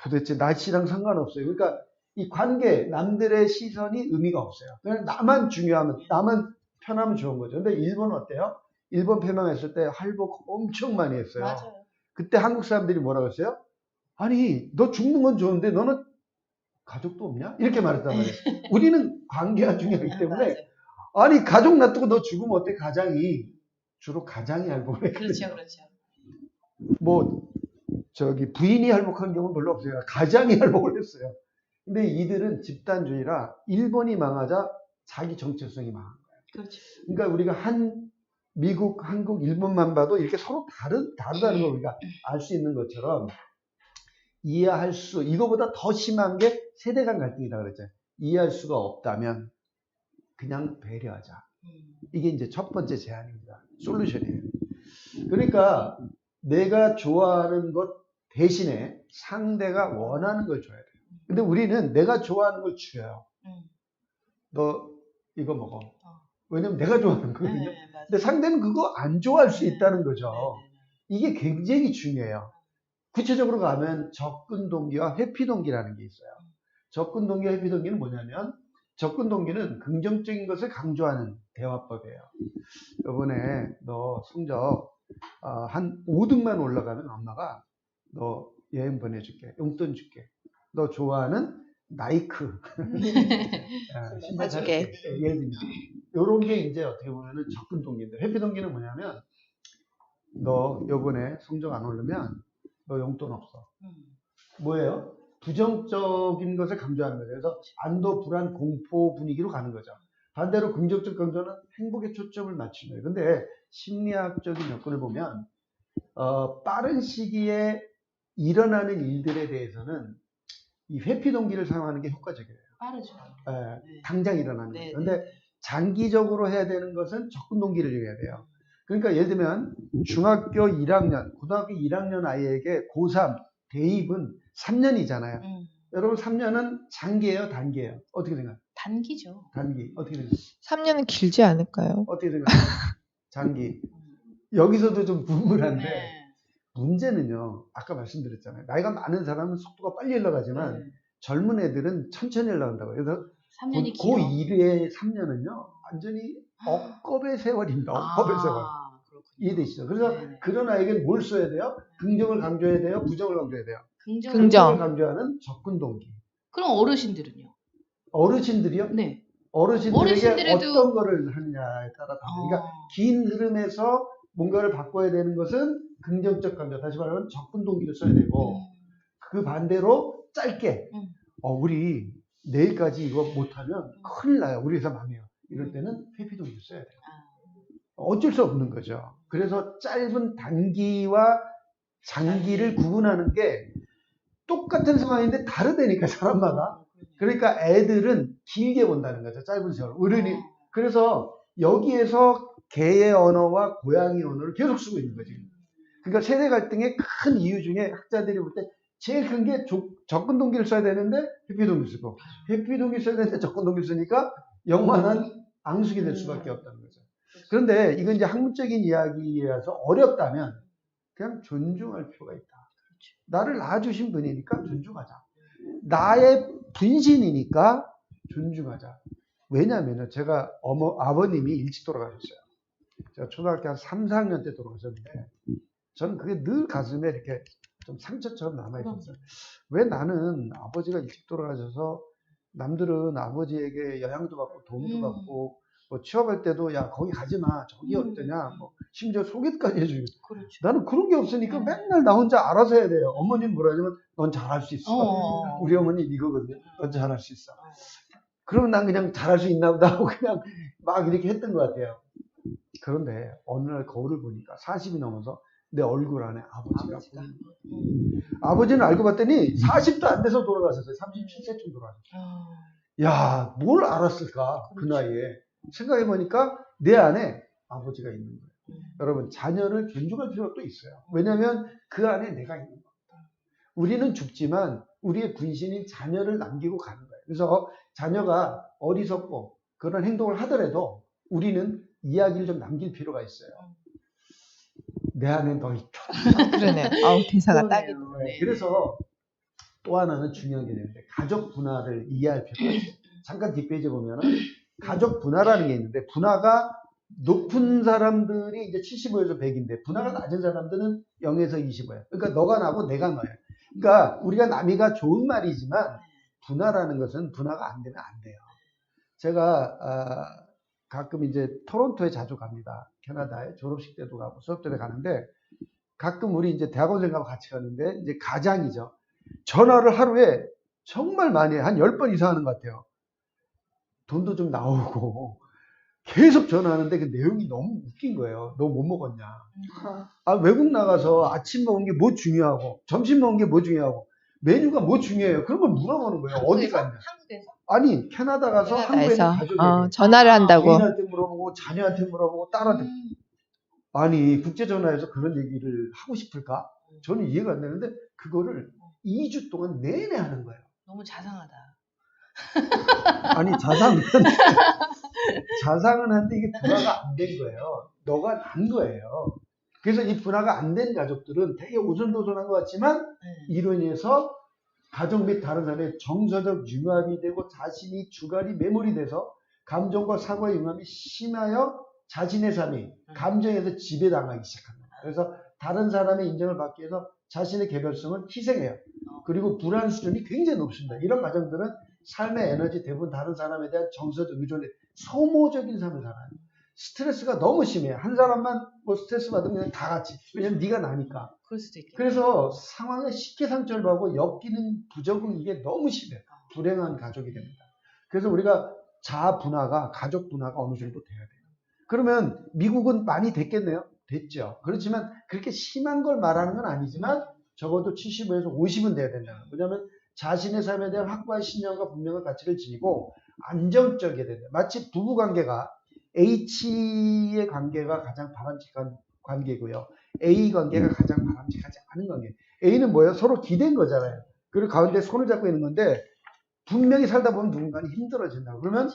도대체 날씨랑 상관없어요. 그러니까 이 관계, 남들의 시선이 의미가 없어요. 그냥 나만 중요하면, 나만 편하면 좋은 거죠. 근데 일본은 어때요? 일본 패망했을 때 할복 엄청 많이 했어요. 맞아요. 그때 한국 사람들이 뭐라고 했어요? 아니, 너 죽는 건 좋은데 너는 가족도 없냐? 이렇게 말했단 말이에요. 우리는 관계가 중요하기 때문에 아니 가족 놔두고 너 죽으면 어때? 가장이 주로 가장이 할복을 했거든요. 그렇죠. 뭐 저기 부인이 할복한 경우는 별로 없어요. 가장이 할복을 했어요. 근데 이들은 집단주의라 일본이 망하자 자기 정체성이 망한 거예요. 그렇죠. 그러니까 우리가 미국, 한국, 일본만 봐도 이렇게 서로 다르다는 걸 우리가 알 수 있는 것처럼 이해할 수, 이거보다 더 심한 게 세대 간 갈등이라고 그랬잖아요. 이해할 수가 없다면 그냥 배려하자. 이게 이제 첫 번째 제안입니다. 솔루션이에요. 그러니까 내가 좋아하는 것 대신에 상대가 원하는 걸 줘야 돼요. 근데 우리는 내가 좋아하는 걸 줄여요. 너 이거 먹어. 왜냐면 내가 좋아하는 거거든요. 근데 상대는 그거 안 좋아할 수 있다는 거죠. 이게 굉장히 중요해요. 구체적으로 가면 접근 동기와 회피 동기라는 게 있어요. 접근 동기와 회피 동기는 뭐냐면 접근 동기는 긍정적인 것을 강조하는 대화법이에요. 이번에 너 성적 한 5등만 올라가면 엄마가 너 여행 보내줄게. 용돈 줄게. 너 좋아하는 나이크 신발 사줄게. 예를 들면 이런 게 이제 어떻게 보면은 접근 동기인데, 회피 동기는 뭐냐면 너 요번에 성적 안 오르면 너 용돈 없어. 뭐예요? 부정적인 것을 강조하는 거죠. 그래서 안도, 불안, 공포 분위기로 가는 거죠. 반대로 긍정적 강조는 행복에 초점을 맞추는 거예요. 근데 심리학적인 접근을 보면 빠른 시기에 일어나는 일들에 대해서는 이 회피 동기를 사용하는 게 효과적이에요. 빠르죠. 네. 당장 일어나는 거예요. 네, 그런데 장기적으로 해야 되는 것은 접근 동기를 해야 돼요. 그러니까 예를 들면 중학교 1학년, 고등학교 1학년 아이에게 고3 대입은 3년이잖아요. 여러분 3년은 장기예요, 단기예요? 어떻게 생각해요? 단기죠. 단기. 어떻게 생각해요? 3년은 길지 않을까요? 어떻게 생각해요? 장기. 여기서도 좀 분분한데 네. 문제는요. 아까 말씀드렸잖아요. 나이가 많은 사람은 속도가 빨리 흘러가지만 젊은 애들은 천천히 흘러간다고요. 그래서 3년이 길어. 고1의 3년은요. 완전히 억겁의 세월입니다. 억겁의 세월. 그렇군요. 이해되시죠? 그래서 네네. 그런 아이에게는 뭘 써야 돼요? 긍정을 강조해야 돼요? 부정을 강조해야 돼요? 긍정. 긍정을 강조하는 접근 동기. 그럼 어르신들은요? 어르신들이요? 네. 어르신들에게 어르신들에도- 어떤 거를 하느냐에 따라 다르죠. 그러니까 긴 흐름에서 뭔가를 바꿔야 되는 것은 긍정적 강조, 다시 말하면 접근 동기를 써야 되고, 그 반대로 짧게 우리 내일까지 이거 못하면 큰일 나요. 우리 회사 망해요. 이럴 때는 회피 동기를 써야 돼요. 어쩔 수 없는 거죠. 그래서 짧은 단기와 장기를 구분하는 게 똑같은 상황인데 다르다니까, 사람마다. 그러니까 애들은 길게 본다는 거죠. 짧은 세월. 어른이. 그래서 여기에서 개의 언어와 고양이 언어를 계속 쓰고 있는 거지. 그러니까 세대 갈등의 큰 이유 중에 학자들이 볼 때 제일 큰 게 접근 동기를 써야 되는데 회피 동기를 쓰고, 회피 동기를 써야 되는데 접근 동기를 쓰니까 영원한 앙숙이 될 수밖에 없다는 거죠. 그런데 이건 이제 학문적인 이야기라서 어렵다면 그냥 존중할 필요가 있다. 나를 낳아주신 분이니까 존중하자. 나의 분신이니까 존중하자. 왜냐하면 제가 아버님이 일찍 돌아가셨어요. 제가 초등학교 한 3, 4학년 때 돌아가셨는데 저는 그게 늘 가슴에 이렇게 좀 상처처럼 남아있었어요. 왜 나는 아버지가 일찍 돌아가셔서 남들은 아버지에게 영향도 받고 도움도 받고 뭐 취업할 때도 야 거기 가지 마 저기 어떠냐 뭐 심지어 소개까지 해주고 그렇죠. 나는 그런 게 없으니까 맨날 나 혼자 알아서 해야 돼요. 어머니는 뭐라 하냐면 넌 잘할 수 있어. 우리 어머니 이거거든요. 넌 잘할 수 있어. 그러면 난 그냥 잘할 수 있나 보다 하고 그냥 막 이렇게 했던 것 같아요. 그런데 어느 날 거울을 보니까 40이 넘어서 내 얼굴 안에 아버지가 아버지는 알고 봤더니 40도 안 돼서 돌아가셨어요. 37세쯤 돌아가셨어요. 야, 뭘 알았을까? 그 나이에. 생각해보니까 내 안에 아버지가 있는 거예요. 여러분, 자녀를 존중할 필요가 또 있어요. 왜냐하면 그 안에 내가 있는 겁니다. 우리는 죽지만 우리의 분신인 자녀를 남기고 가는 거예요. 그래서 자녀가 어리석고 그런 행동을 하더라도 우리는 이야기를 좀 남길 필요가 있어요. 내 안에 너 있다. 그러네요. 대사가 딱이네. 네, 그래서 또 하나는 중요한 게 있는데 가족 분화를 이해할 필요가 있어요. 잠깐 뒷페이지 보면은 가족 분화라는 게 있는데 분화가 높은 사람들이 이제 75에서 100인데 분화가 낮은 사람들은 0에서 25예요. 그러니까 너가 나고 내가 너예요. 그러니까 우리가 남이가 좋은 말이지만 분화라는 것은 분화가 안 되면 안 돼요. 제가 가끔 이제 토론토에 자주 갑니다. 캐나다에 졸업식 때도 가고 수업 때도 가는데 가끔 우리 이제 대학원생하고 같이 가는데 이제 가장이죠. 전화를 하루에 정말 많이 해요. 한 10번 이상 하는 것 같아요. 돈도 좀 나오고 계속 전화하는데 그 내용이 너무 웃긴 거예요. 너 뭐 먹었냐? 외국 나가서 아침 먹은 게 뭐 중요하고 점심 먹은 게 뭐 중요하고 메뉴가 뭐 중요해요. 그런 걸 물어보는 거예요. 어디 갔냐? 한국에서? 아니 캐나다 가서 한국에 있는 가족에게 전화를 한다고. 부인한테 물어보고 자녀한테 물어보고 딸한테 아니 국제 전화해서 그런 얘기를 하고 싶을까? 저는 이해가 안 되는데 그거를 2주 동안 내내 하는 거예요. 너무 자상하다. 아니 자상은 한데 이게 분화가 안 된 거예요. 너가 난 거예요. 그래서 이 분화가 안 된 가족들은 되게 오손도손한 것 같지만 이로 인해서 가족 및 다른 사람의 정서적 융합이 되고 자신이 주관이 매몰이 돼서 감정과 사고의 융합이 심하여 자신의 삶이 감정에서 지배당하기 시작합니다. 그래서 다른 사람의 인정을 받기 위해서 자신의 개별성을 희생해요. 그리고 불안 수준이 굉장히 높습니다. 이런 가정들은 삶의 에너지 대부분 다른 사람에 대한 정서적 의존에 소모적인 삶을 살아요. 스트레스가 너무 심해요. 한 사람만 뭐 스트레스 받으면 그냥 다 같이. 왜냐면 네가 나니까. 그럴 수도 있겠네. 그래서 상황에 쉽게 상처를 받고 엮이는 부적응 이게 너무 심해요. 불행한 가족이 됩니다. 그래서 우리가 자아 분화가 가족 분화가 어느 정도 돼야 돼요. 그러면 미국은 많이 됐겠네요. 됐죠. 그렇지만 그렇게 심한 걸 말하는 건 아니지만 적어도 75에서 50은 돼야 된다는 거예요. 왜냐하면 자신의 삶에 대한 확고한 신념과 분명한 가치를 지니고 안정적이어야 된다. 마치 부부관계가 H의 관계가 가장 바람직한 관계고요. A 관계가 가장 바람직하지 않은 관계. A는 뭐예요? 서로 기댄 거잖아요. 그리고 가운데 손을 잡고 있는 건데 분명히 살다 보면 누군가는 힘들어진다고. 그러면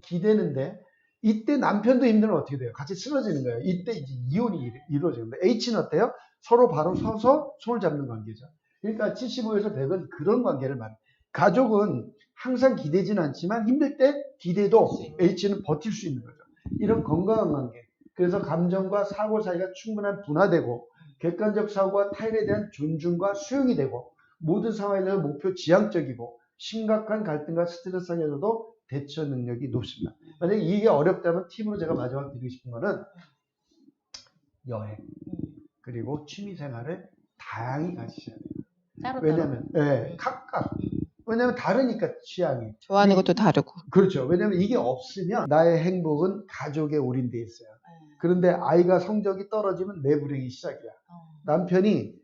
기대는데 이때 남편도 힘들면 어떻게 돼요? 같이 쓰러지는 거예요. 이때 이제 이혼이 이루어지는 거예요. H는 어때요? 서로 바로 서서 손을 잡는 관계죠. 그러니까 75에서 100은 그런 관계를 말해요. 가족은 항상 기대지는 않지만 힘들 때 기대도 H는 버틸 수 있는 거죠. 이런 건강한 관계. 그래서 감정과 사고 사이가 충분한 분화되고 객관적 사고와 타인에 대한 존중과 수용이 되고 모든 상황에 대한 목표 지향적이고 심각한 갈등과 스트레스 상에서도 대처 능력이 높습니다. 만약에 이게 어렵다면 팁으로 제가 마지막 드리고 싶은 거는 여행 그리고 취미생활을 다양히 가지셔야 돼요. 따로 왜냐하면 각각 왜냐하면 다르니까 취향이 좋아하는 것도 다르고. 그렇죠. 왜냐하면 이게 없으면 나의 행복은 가족에 올인돼 있어요. 그런데 아이가 성적이 떨어지면 내 불행이 시작이야. 남편이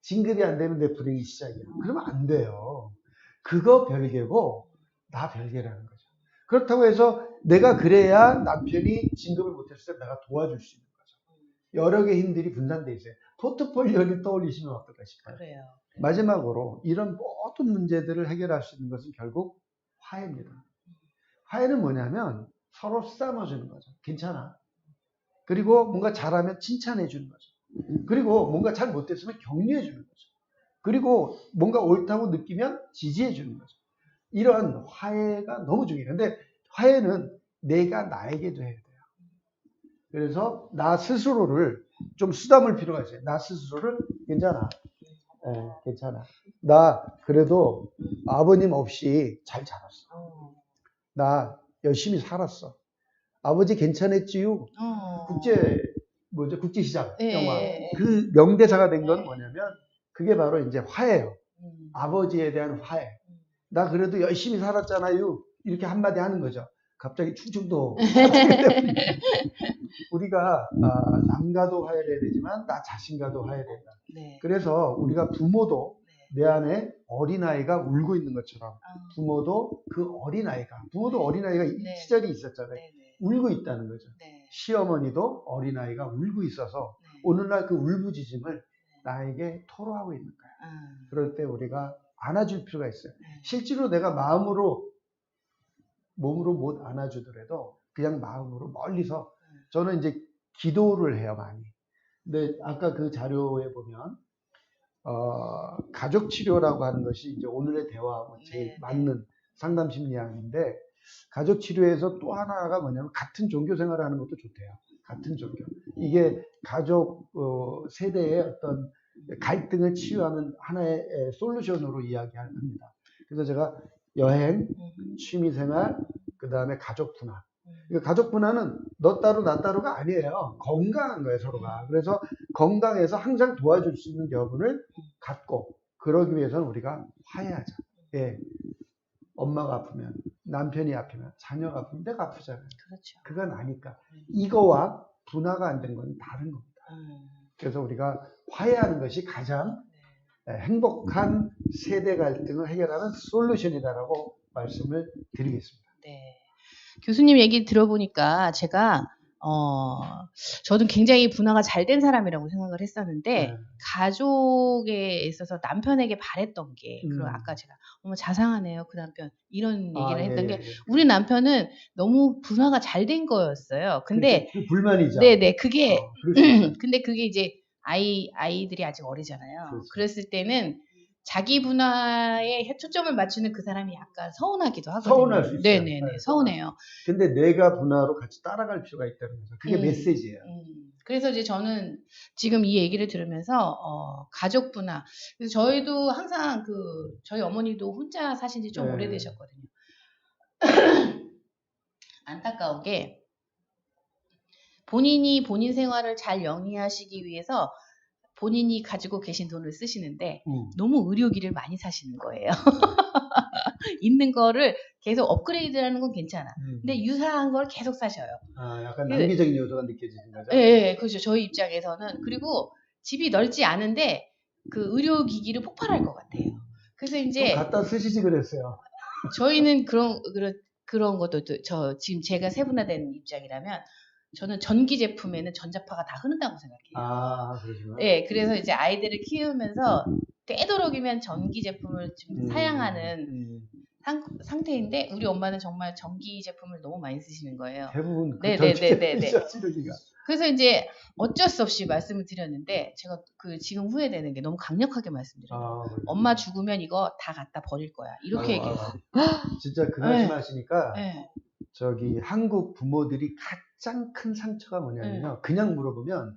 진급이 안 되면 내 불행이 시작이야. 그러면 안 돼요. 그거 별개고 나 별개라는 거죠. 그렇다고 해서 내가 그래야 남편이 진급을 못했을 때 내가 도와줄 수 있는 거죠. 여러 개의 힘들이 분산돼 있어요. 포트폴리오를 떠올리시면 어떨까 싶어요. 그래요. 마지막으로 이런 모든 문제들을 해결할 수 있는 것은 결국 화해입니다. 화해는 뭐냐면 서로 쓰다듬어주는 거죠. 괜찮아. 그리고 뭔가 잘하면 칭찬해 주는 거죠. 그리고 뭔가 잘 못했으면 격려해 주는 거죠. 그리고 뭔가 옳다고 느끼면 지지해 주는 거죠. 이런 화해가 너무 중요해요. 근데 화해는 내가 나에게도 해야 돼요. 그래서 나 스스로를 좀 쓰다물 필요가 있어요. 나 스스로를 괜찮아. 괜찮아. 나 그래도 아버님 없이 잘 자랐어. 나 열심히 살았어. 아버지 괜찮았지요? 국제시장 영화. 그 명대사가 된 건 뭐냐면 그게 바로 이제 화해예요. 아버지에 대한 화해. 나 그래도 열심히 살았잖아요. 이렇게 한마디 하는 거죠. 갑자기 충청도 우리가 남과도 화해를 해야 되지만 나 자신과도 화해해야 된다. 네. 그래서 우리가 부모도 내 안에 어린아이가 울고 있는 것처럼 부모도 어린아이가 네. 시절이 있었잖아요. 네. 울고 있다는 거죠. 네. 시어머니도 어린아이가 울고 있어서 오늘날 그 울부짖음을 나에게 토로하고 있는 거야. 그럴 때 우리가 안아줄 필요가 있어요. 실제로 내가 몸으로 못 안아주더라도 그냥 마음으로 멀리서 저는 이제 기도를 해요, 많이. 근데 아까 그 자료에 보면 가족 치료라고 하는 것이 이제 오늘의 대화하고 제일 맞는 상담 심리학인데 가족 치료에서 또 하나가 뭐냐면 같은 종교 생활을 하는 것도 좋대요. 같은 종교. 이게 가족 세대의 어떤 갈등을 치유하는 하나의 솔루션으로 이야기합니다. 그래서 제가 여행, 취미생활, 그 다음에 가족 분화. 가족 분화는 너 따로 나 따로가 아니에요. 건강한 거예요, 서로가. 그래서 건강해서 항상 도와줄 수 있는 여분을 갖고 그러기 위해서는 우리가 화해하자. 예. 엄마가 아프면, 남편이 아프면, 자녀가 아프면 내가 아프잖아요. 그렇죠. 그건 아니까. 이거와 분화가 안 된 건 다른 겁니다. 그래서 우리가 화해하는 것이 가장 행복한 세대 갈등을 해결하는 솔루션이다라고 말씀을 드리겠습니다. 네. 교수님 얘기 들어보니까 제가 저는 굉장히 분화가 잘 된 사람이라고 생각을 했었는데 가족에 있어서 남편에게 바랬던 게 그리고 아까 제가 어머 자상하네요 그 남편 이런 얘기를 했던 게 우리 남편은 너무 분화가 잘 된 거였어요. 근데 그 불만이죠. 네네 그게 근데 그게 이제 아이들이 아직 어리잖아요. 그렇죠. 그랬을 때는 자기 분화에 초점을 맞추는 그 사람이 약간 서운하기도 하거든요. 서운할 수 있어요. 네네네, 서운해요. 근데 내가 분화로 같이 따라갈 필요가 있다는 거죠. 그게 메시지예요. 그래서 이제 저는 지금 이 얘기를 들으면서 가족 분화. 그래서 저희도 항상 저희 어머니도 혼자 사신 지 좀 네. 오래되셨거든요. 안타까운 게 본인이 본인 생활을 잘 영위하시기 위해서 본인이 가지고 계신 돈을 쓰시는데 너무 의료기를 많이 사시는 거예요. 있는 거를 계속 업그레이드하는 건 괜찮아. 근데 유사한 걸 계속 사셔요. 아, 약간 낭비적인 요소가 느껴지는 거죠? 네, 그렇죠. 저희 입장에서는. 그리고 집이 넓지 않은데 그 의료기기를 폭발할 것 같아요. 그래서 이제 갖다 쓰시지 그랬어요. 저희는 그런 것도 지금 제가 세분화된 입장이라면 저는 전기 제품에는 전자파가 다 흐른다고 생각해요. 아, 그러시구나. 네, 그래서 이제 아이들을 키우면서 되도록이면 전기 제품을 좀 사양하는 상태인데 우리 엄마는 정말 전기 제품을 너무 많이 쓰시는 거예요. 대부분 네네네네. 전기가. 그래서 이제 어쩔 수 없이 말씀을 드렸는데 제가 지금 후회되는 게 너무 강력하게 말씀드려요. 엄마 죽으면 이거 다 갖다 버릴 거야. 이렇게 얘기해요. 진짜 그 말씀하시니까 네. 한국 부모들이 가장 큰 상처가 뭐냐면요. 그냥 물어보면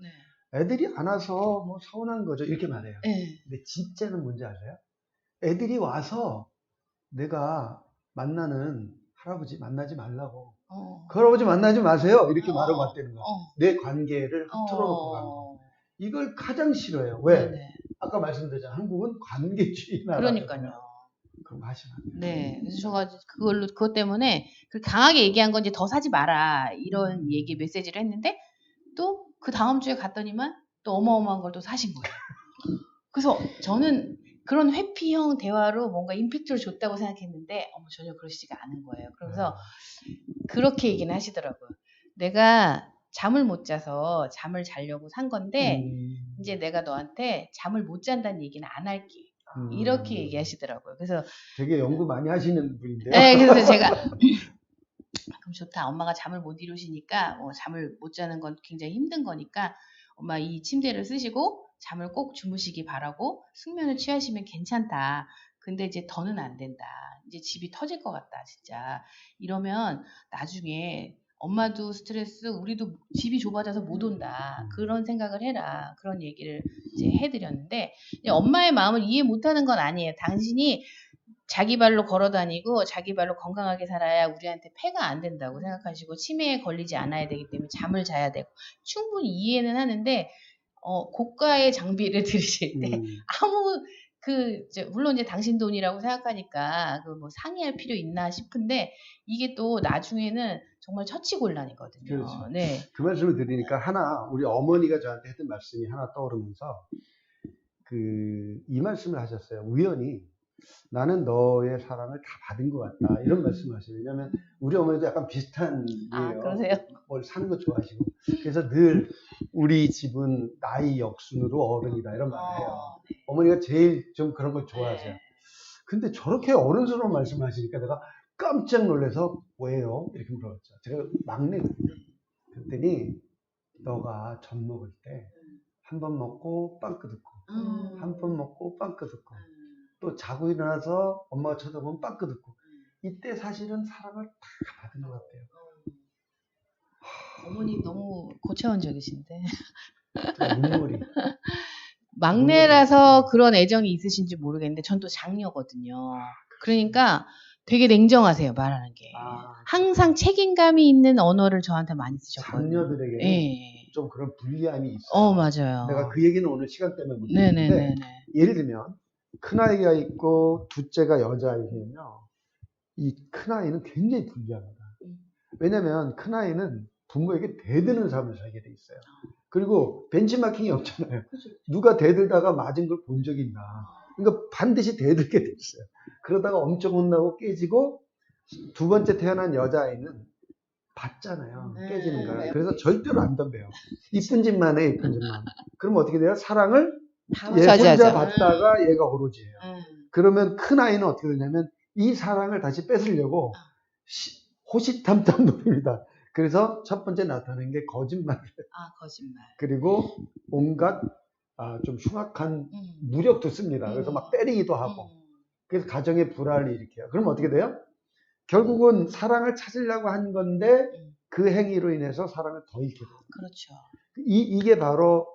애들이 안 와서 뭐 서운한 거죠. 이렇게 말해요. 근데 진짜는 뭔지 아세요? 애들이 와서 내가 만나는 할아버지 만나지 말라고. 그 할아버지 만나지 마세요. 이렇게 말하고 왔다는 거야. 내 관계를 틀어놓고 가는 거. 이걸 가장 싫어해요. 왜? 아까 말씀드렸잖아요. 한국은 관계주의 나라. 그러니까요. 그럼 하시면 안 돼요. 네. 그래서 제가 그것 때문에 그렇게 강하게 얘기한 건 이제 더 사지 마라. 이런 얘기 메시지를 했는데 또 그 다음 주에 갔더니만 또 어마어마한 걸 또 사신 거예요. 그래서 저는 그런 회피형 대화로 뭔가 임팩트를 줬다고 생각했는데 전혀 그러시지가 않은 거예요. 그래서 그렇게 얘기는 하시더라고요. 내가 잠을 못 자서 잠을 자려고 산 건데 이제 내가 너한테 잠을 못 잔다는 얘기는 안 할게. 이렇게 얘기하시더라고요. 그래서 되게 연구 많이 하시는 분인데요. 네, 그래서 제가 그럼 좋다. 엄마가 잠을 못 이루시니까 잠을 못 자는 건 굉장히 힘든 거니까 엄마 이 침대를 쓰시고 잠을 꼭 주무시기 바라고 숙면을 취하시면 괜찮다. 근데 이제 더는 안 된다. 이제 집이 터질 것 같다. 진짜. 이러면 나중에 엄마도 스트레스, 우리도 집이 좁아져서 못 온다. 그런 생각을 해라. 그런 얘기를 이제 해드렸는데 엄마의 마음을 이해 못하는 건 아니에요. 당신이 자기 발로 걸어 다니고 자기 발로 건강하게 살아야 우리한테 폐가 안 된다고 생각하시고 치매에 걸리지 않아야 되기 때문에 잠을 자야 되고 충분히 이해는 하는데 고가의 장비를 들으실 때 아무 물론 이제 당신 돈이라고 생각하니까 뭐 상의할 필요 있나 싶은데 이게 또 나중에는 정말 처치곤란이거든요. 그렇죠. 네. 그 말씀을 드리니까 우리 어머니가 저한테 했던 말씀이 하나 떠오르면서 이 말씀을 하셨어요. 우연히 나는 너의 사랑을 다 받은 것 같다. 이런 말씀을 하시요. 왜냐하면 우리 어머니도 약간 비슷한 이에요. 그러세요? 뭘 사는 거 좋아하시고. 그래서 늘 우리 집은 나이 역순으로 어른이다. 이런 말을 해요. 어머니가 제일 좀 그런 걸 좋아하세요. 근데 저렇게 어른스러운 말씀을 하시니까 내가 깜짝 놀라서 왜요? 이렇게 물어봤죠. 제가 막내거든요. 그랬더니 너가 젖 먹을 때 한 번 먹고 빵 끄덕고 한 번 먹고 빵 끄덕고 또 자고 일어나서 엄마가 쳐다보면 빵 끄덕고 이때 사실은 사랑을 다 받은 것 같아요. 어머니 너무 고차원적이신데. 눈물이. 막내라서 그런 애정이 있으신지 모르겠는데 전 또 장녀거든요. 그러니까 되게 냉정하세요. 말하는 게. 항상 책임감이 있는 언어를 저한테 많이 쓰셨거든요. 장녀들에게는 네. 좀 그런 불리함이 있어요. 맞아요. 내가 그 얘기는 오늘 시간 때문에 못 했는데 예를 들면 큰아이가 있고 둘째가 여자아이면요. 이 큰아이는 굉장히 불리합니다. 왜냐면 큰아이는 부모에게 대드는 삶을 살게 돼 있어요. 그리고 벤치마킹이 없잖아요. 누가 대들다가 맞은 걸 본 적이 있나. 그러니까 반드시 대들게 돼 있어요. 그러다가 엄청 혼나고 깨지고 두 번째 태어난 여자아이는 봤잖아요. 깨지는 걸. 그래서 절대로 안 덤벼요. 이쁜 짓만 해, 이쁜 짓만. 그럼 어떻게 돼요? 사랑을 얘 혼자 받다가 얘가 오로지예요. 그러면 큰아이는 어떻게 되냐면 이 사랑을 다시 뺏으려고 호시탐탐 노립니다. 그래서 첫 번째 나타나는 게 거짓말. 거짓말. 그리고 온갖 좀 흉악한 무력도 씁니다. 그래서 막 때리기도 하고. 그래서 가정에 불화를 일으켜요. 그럼 어떻게 돼요? 결국은 사랑을 찾으려고 한 건데 그 행위로 인해서 사랑을 더 잃게 돼요. 그렇죠. 이게 바로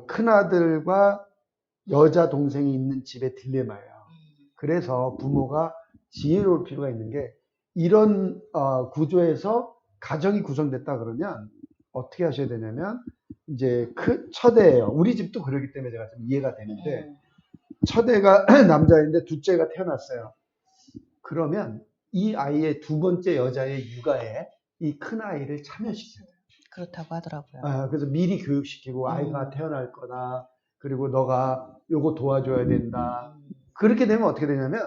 큰아들과 여자 동생이 있는 집의 딜레마예요. 그래서 부모가 지혜로울 필요가 있는 게 이런 구조에서 가정이 구성됐다 그러면 어떻게 하셔야 되냐면 이제 첫애예요. 우리 집도 그러기 때문에 제가 좀 이해가 되는데 첫애가 남자인데 둘째가 태어났어요. 그러면 이 아이의 두 번째 여자의 육아에 이 큰 아이를 참여시켜요. 그렇다고 하더라고요. 그래서 미리 교육시키고 아이가 태어날 거다. 그리고 너가 요거 도와줘야 된다. 그렇게 되면 어떻게 되냐면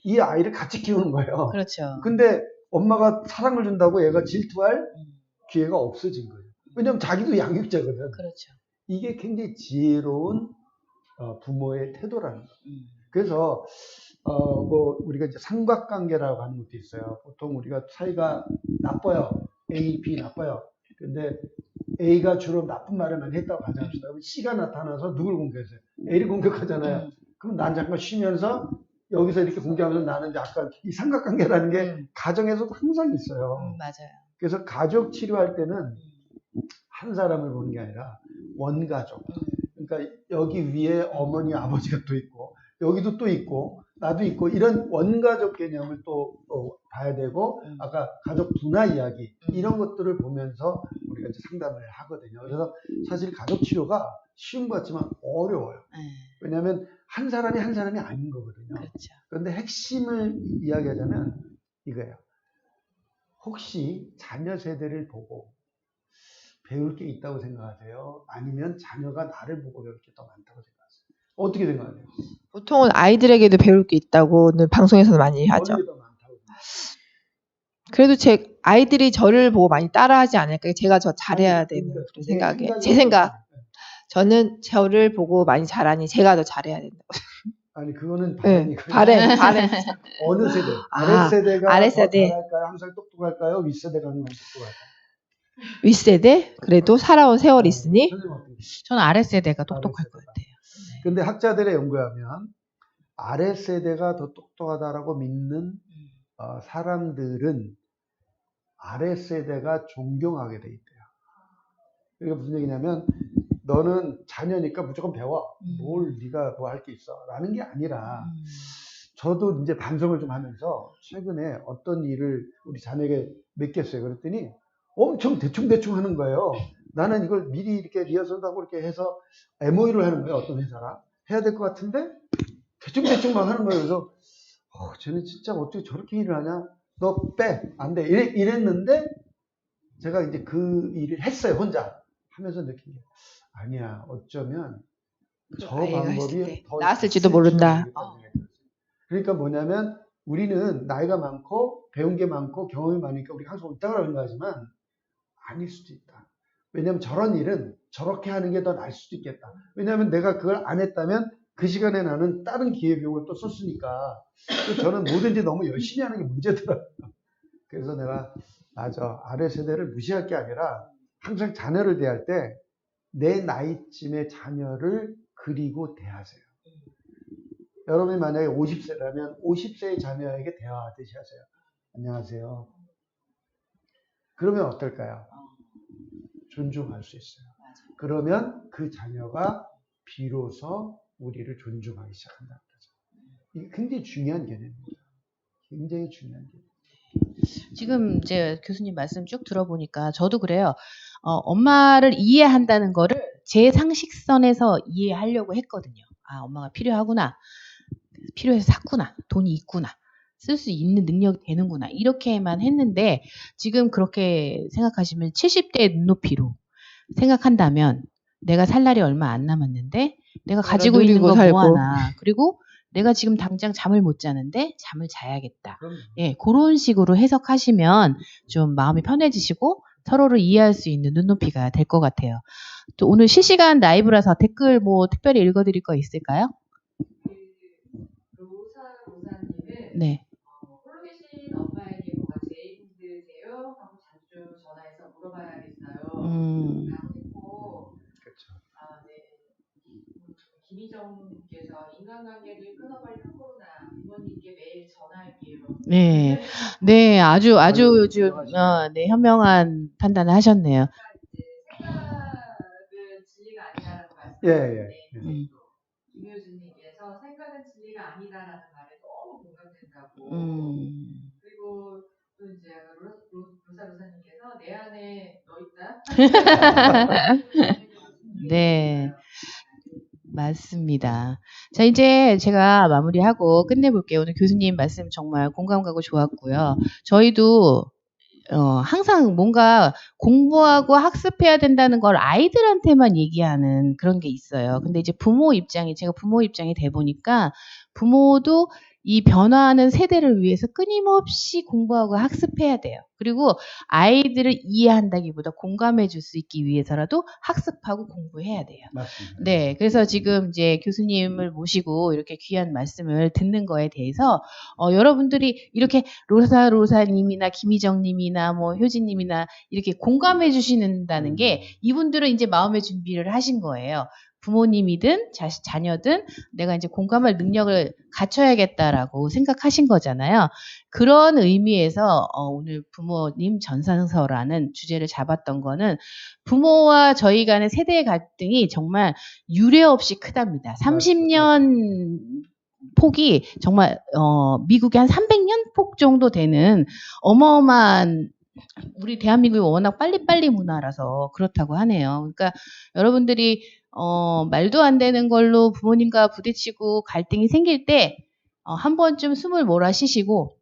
이 아이를 같이 키우는 거예요. 그렇죠. 근데 엄마가 사랑을 준다고 얘가 질투할 기회가 없어진 거예요. 왜냐면 자기도 양육자거든. 그렇죠. 이게 굉장히 지혜로운 부모의 태도라는 거예요. 그래서 뭐 우리가 이제 삼각관계라고 하는 것도 있어요. 보통 우리가 사이가 나빠요. A, B 나빠요. 근데 A가 주로 나쁜 말을 많이 했다고 가정합시다. 그럼 C가 나타나서 누굴 공격했어요? A를 공격하잖아요. 그럼 난 잠깐 쉬면서 여기서 이렇게 공격하면서 나는 약간 이 삼각관계라는 게 가정에서도 항상 있어요. 맞아요. 그래서 가족 치료할 때는 한 사람을 보는 게 아니라 원가족. 그러니까 여기 위에 어머니, 아버지가 또 있고 여기도 또 있고 나도 있고 이런 원가족 개념을 또 봐야 되고 아까 가족 분화 이야기 이런 것들을 보면서 우리가 이제 상담을 하거든요. 그래서 사실 가족 치료가 쉬운 것 같지만 어려워요. 왜냐하면 한 사람이 아닌 거거든요. 그렇죠. 그런데 핵심을 이야기하자면 이거예요. 혹시 자녀 세대를 보고 배울 게 있다고 생각하세요? 아니면 자녀가 나를 보고 배울 게 더 많다고 생각하세요? 어떻게 생각하세요? 보통은 아이들에게도 배울 게 있다고는 방송에서는 많이 하죠. 어느 게 더 많다고 그래도 제 아이들이 저를 보고 많이 따라하지 않을까. 제가 저 잘해야 되는 그런 생각에. 제 생각. 저는 저를 보고 많이 잘하니 제가 더 잘해야 된다고. 아니 그거는 네, 바램이고요. 바램. 어느 세대? 아랫세대가 아랫세대. 더 잘할까요? 항상 똑똑할까요? 윗세대가 항상 똑똑할까요? 윗세대? 그래도 살아온 세월이 있으니. 선생님 어떻게? 저는 아랫세대가 똑똑할 것 같아요. 근데 학자들의 연구에 하면 아랫세대가 더 똑똑하다라고 믿는 사람들은 아랫세대가 존경하게 돼 있대요. 그러니까 무슨 얘기냐면 너는 자녀니까 무조건 배워. 뭘 네가 뭐 할 게 있어. 라는 게 아니라 저도 이제 반성을 좀 하면서 최근에 어떤 일을 우리 자녀에게 맡겼어요. 그랬더니 엄청 대충 하는 거예요. 나는 이걸 미리 이렇게 리허설도 하고 이렇게 해서 MOU를 하는 거예요. 어떤 회사랑. 해야 될 것 같은데 대충 막 하는 거예요. 그래서 쟤는 진짜 어떻게 저렇게 일을 하냐? 너 빼. 안 돼. 이랬는데 제가 이제 그 일을 했어요. 혼자. 하면서 느낀 게 아니야. 어쩌면 저 방법이 더 나았을지도 모른다. 그러니까 뭐냐면 우리는 나이가 많고 배운 게 많고 경험이 많으니까 우리가 항상 옳다고 생각하지만 아닐 수도 있다. 왜냐하면 저런 일은 저렇게 하는 게 더 나을 수도 있겠다. 왜냐하면 내가 그걸 안 했다면 그 시간에 나는 다른 기회비용을 또 썼으니까 저는 뭐든지 너무 열심히 하는 게 문제더라고요. 그래서 내가 맞아. 아래 세대를 무시할 게 아니라 항상 자녀를 대할 때 내 나이쯤의 자녀를 그리고 대하세요. 여러분이 만약에 50세라면 50세의 자녀에게 대화하듯이 하세요. 안녕하세요. 그러면 어떨까요? 존중할 수 있어요. 그러면 그 자녀가 비로소 우리를 존중하기 시작한다는 거죠. 이게 굉장히 중요한 개념입니다. 굉장히 중요한 개념. 지금 이제 교수님 말씀 쭉 들어보니까 저도 그래요. 엄마를 이해한다는 거를 제 상식선에서 이해하려고 했거든요. 아, 엄마가 필요하구나. 필요해서 샀구나. 돈이 있구나. 쓸 수 있는 능력이 되는구나. 이렇게만 했는데 지금 그렇게 생각하시면 70대의 눈높이로 생각한다면 내가 살 날이 얼마 안 남았는데 내가 가지고 있는 거 뭐하나. 그리고 내가 지금 당장 잠을 못 자는데 잠을 자야겠다. 예, 그런 식으로 해석하시면 좀 마음이 편해지시고 서로를 이해할 수 있는 눈높이가 될 것 같아요. 또 오늘 실시간 라이브라서 댓글 뭐 특별히 읽어드릴 거 있을까요? 로사님은 네. 홀로 계신 엄마에게 뭐가 제일 힘드세요? 하고 자주 전화해서 물어봐야겠어요. 라고 했고, 그렇죠. 네. 인간관계를 끊어버리는 코로나 부모님께 매일 전화할게요. 네, 네, 아주 요즘 네, 현명한 판단을 하셨네요. 생각은 진리가 아니다라는 말씀이신데 김 교수님께서 생각은 진리가 아니다라는 말에 너무 공감된다고. 그리고 또 이제 로사님께서 내 안에 너 있다. 네. 맞습니다. 자, 이제 제가 마무리하고 끝내볼게요. 오늘 교수님 말씀 정말 공감 가고 좋았고요. 저희도 항상 뭔가 공부하고 학습해야 된다는 걸 아이들한테만 얘기하는 그런 게 있어요. 근데 이제 제가 부모 입장이 돼 보니까 부모도 이 변화하는 세대를 위해서 끊임없이 공부하고 학습해야 돼요. 그리고 아이들을 이해한다기보다 공감해 줄 수 있기 위해서라도 학습하고 공부해야 돼요. 맞습니다. 네. 그래서 지금 이제 교수님을 모시고 이렇게 귀한 말씀을 듣는 거에 대해서, 여러분들이 이렇게 로사님이나 김희정님이나 뭐 효진님이나 이렇게 공감해 주시는다는 게 이분들은 이제 마음의 준비를 하신 거예요. 부모님이든 자녀든 내가 이제 공감할 능력을 갖춰야겠다라고 생각하신 거잖아요. 그런 의미에서 오늘 부모님 전산서라는 주제를 잡았던 거는 부모와 저희 간의 세대의 갈등이 정말 유례 없이 크답니다. 30년 폭이 정말 미국의 한 300년 폭 정도 되는 어마어마한, 우리 대한민국이 워낙 빨리빨리 문화라서 그렇다고 하네요. 그러니까 여러분들이 말도 안 되는 걸로 부모님과 부딪히고 갈등이 생길 때 한 번쯤 숨을 몰아쉬시고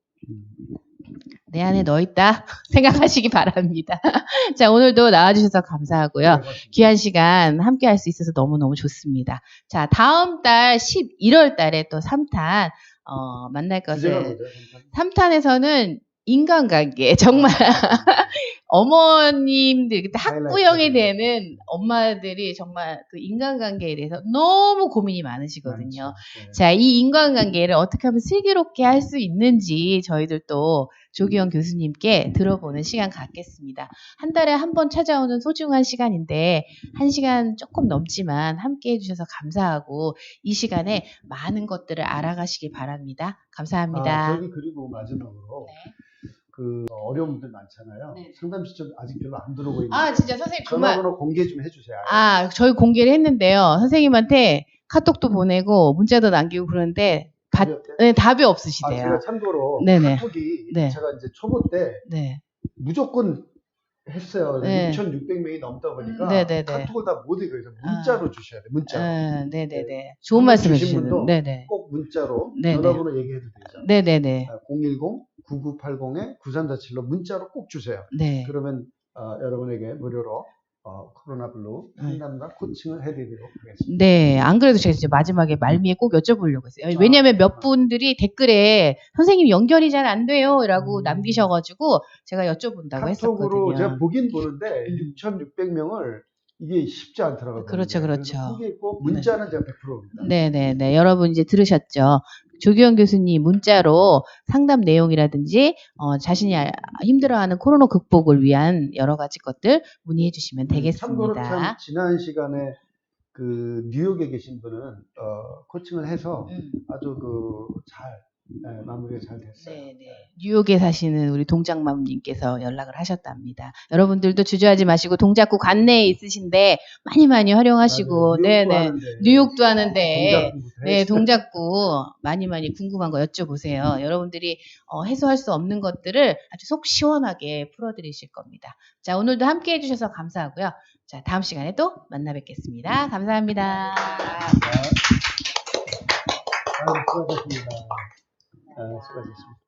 내 안에 너 있다 생각하시기 바랍니다. 자, 오늘도 나와주셔서 감사하고요. 귀한 시간 함께 할 수 있어서 너무너무 좋습니다. 자, 다음 달 11월 달에 또 3탄 만날 것을, 3탄에서는 인간관계, 정말 어머님들, 그때 학부형이 되는 엄마들이 정말 그 인간관계에 대해서 너무 고민이 많으시거든요. 자, 이 인간관계를 어떻게 하면 슬기롭게 할 수 있는지 저희들도 조기현 교수님께 들어보는 시간 갖겠습니다. 한 달에 한 번 찾아오는 소중한 시간인데 1시간 조금 넘지만 함께 해주셔서 감사하고 이 시간에 많은 것들을 알아가시기 바랍니다. 감사합니다. 저기 그리고 마지막으로 그 어려운 분들 많잖아요. 네. 상담 시점 아직 별로 안 들어오고 있는데. 진짜 선생님 그만. 전화번호 공개 좀 해주세요. 저희 공개를 했는데요. 선생님한테 카톡도 보내고 문자도 남기고 그러는데 답이 없으시대요. 제가 참고로 네네. 카톡이 네. 제가 이제 초보 때 무조건 했어요. 네. 6,600명이 넘다 보니까 네네네. 카톡을 다 못 읽어요. 문자로 주셔야 돼요. 문자로. 네네네. 좋은 말씀 해주시는. 네네. 꼭 문자로 네네. 전화번호 얘기해도 되죠. 네네네. 010-9980-9347로 문자로 꼭 주세요. 네. 그러면 여러분에게 무료로 코로나 블루 상담과 코칭을 해드리도록 하겠습니다. 네, 안 그래도 제가 이제 마지막에 말미에 꼭 여쭤보려고 했어요. 왜냐하면 몇 분들이 댓글에 선생님 연결이 잘 안 돼요라고 남기셔가지고 제가 여쭤본다고 했었거든요. 카톡으로 제가 보긴 보는데 6,600명을 이게 쉽지 않더라고요. 그렇죠. 그게 꼭 문자는 제가 100%입니다. 네네네. 여러분 이제 들으셨죠? 조기현 교수님 문자로 상담 내용이라든지 자신이 힘들어하는 코로나 극복을 위한 여러 가지 것들 문의해 주시면 되겠습니다. 참고로 참 지난 시간에 그 뉴욕에 계신 분은 코칭을 해서 아주 잘 마무리가 잘 됐어요. 네네. 뉴욕에 사시는 우리 동작맘님께서 연락을 하셨답니다. 여러분들도 주저하지 마시고 동작구 관내에 있으신데 많이 활용하시고, 네네. 뉴욕도 하는데, 네, 동작구 많이 궁금한 거 여쭤보세요. 여러분들이 해소할 수 없는 것들을 아주 속 시원하게 풀어드리실 겁니다. 자, 오늘도 함께 해주셔서 감사하고요. 자, 다음 시간에 또 만나 뵙겠습니다. 감사합니다. 수고하셨습니다. 수고하셨습니다.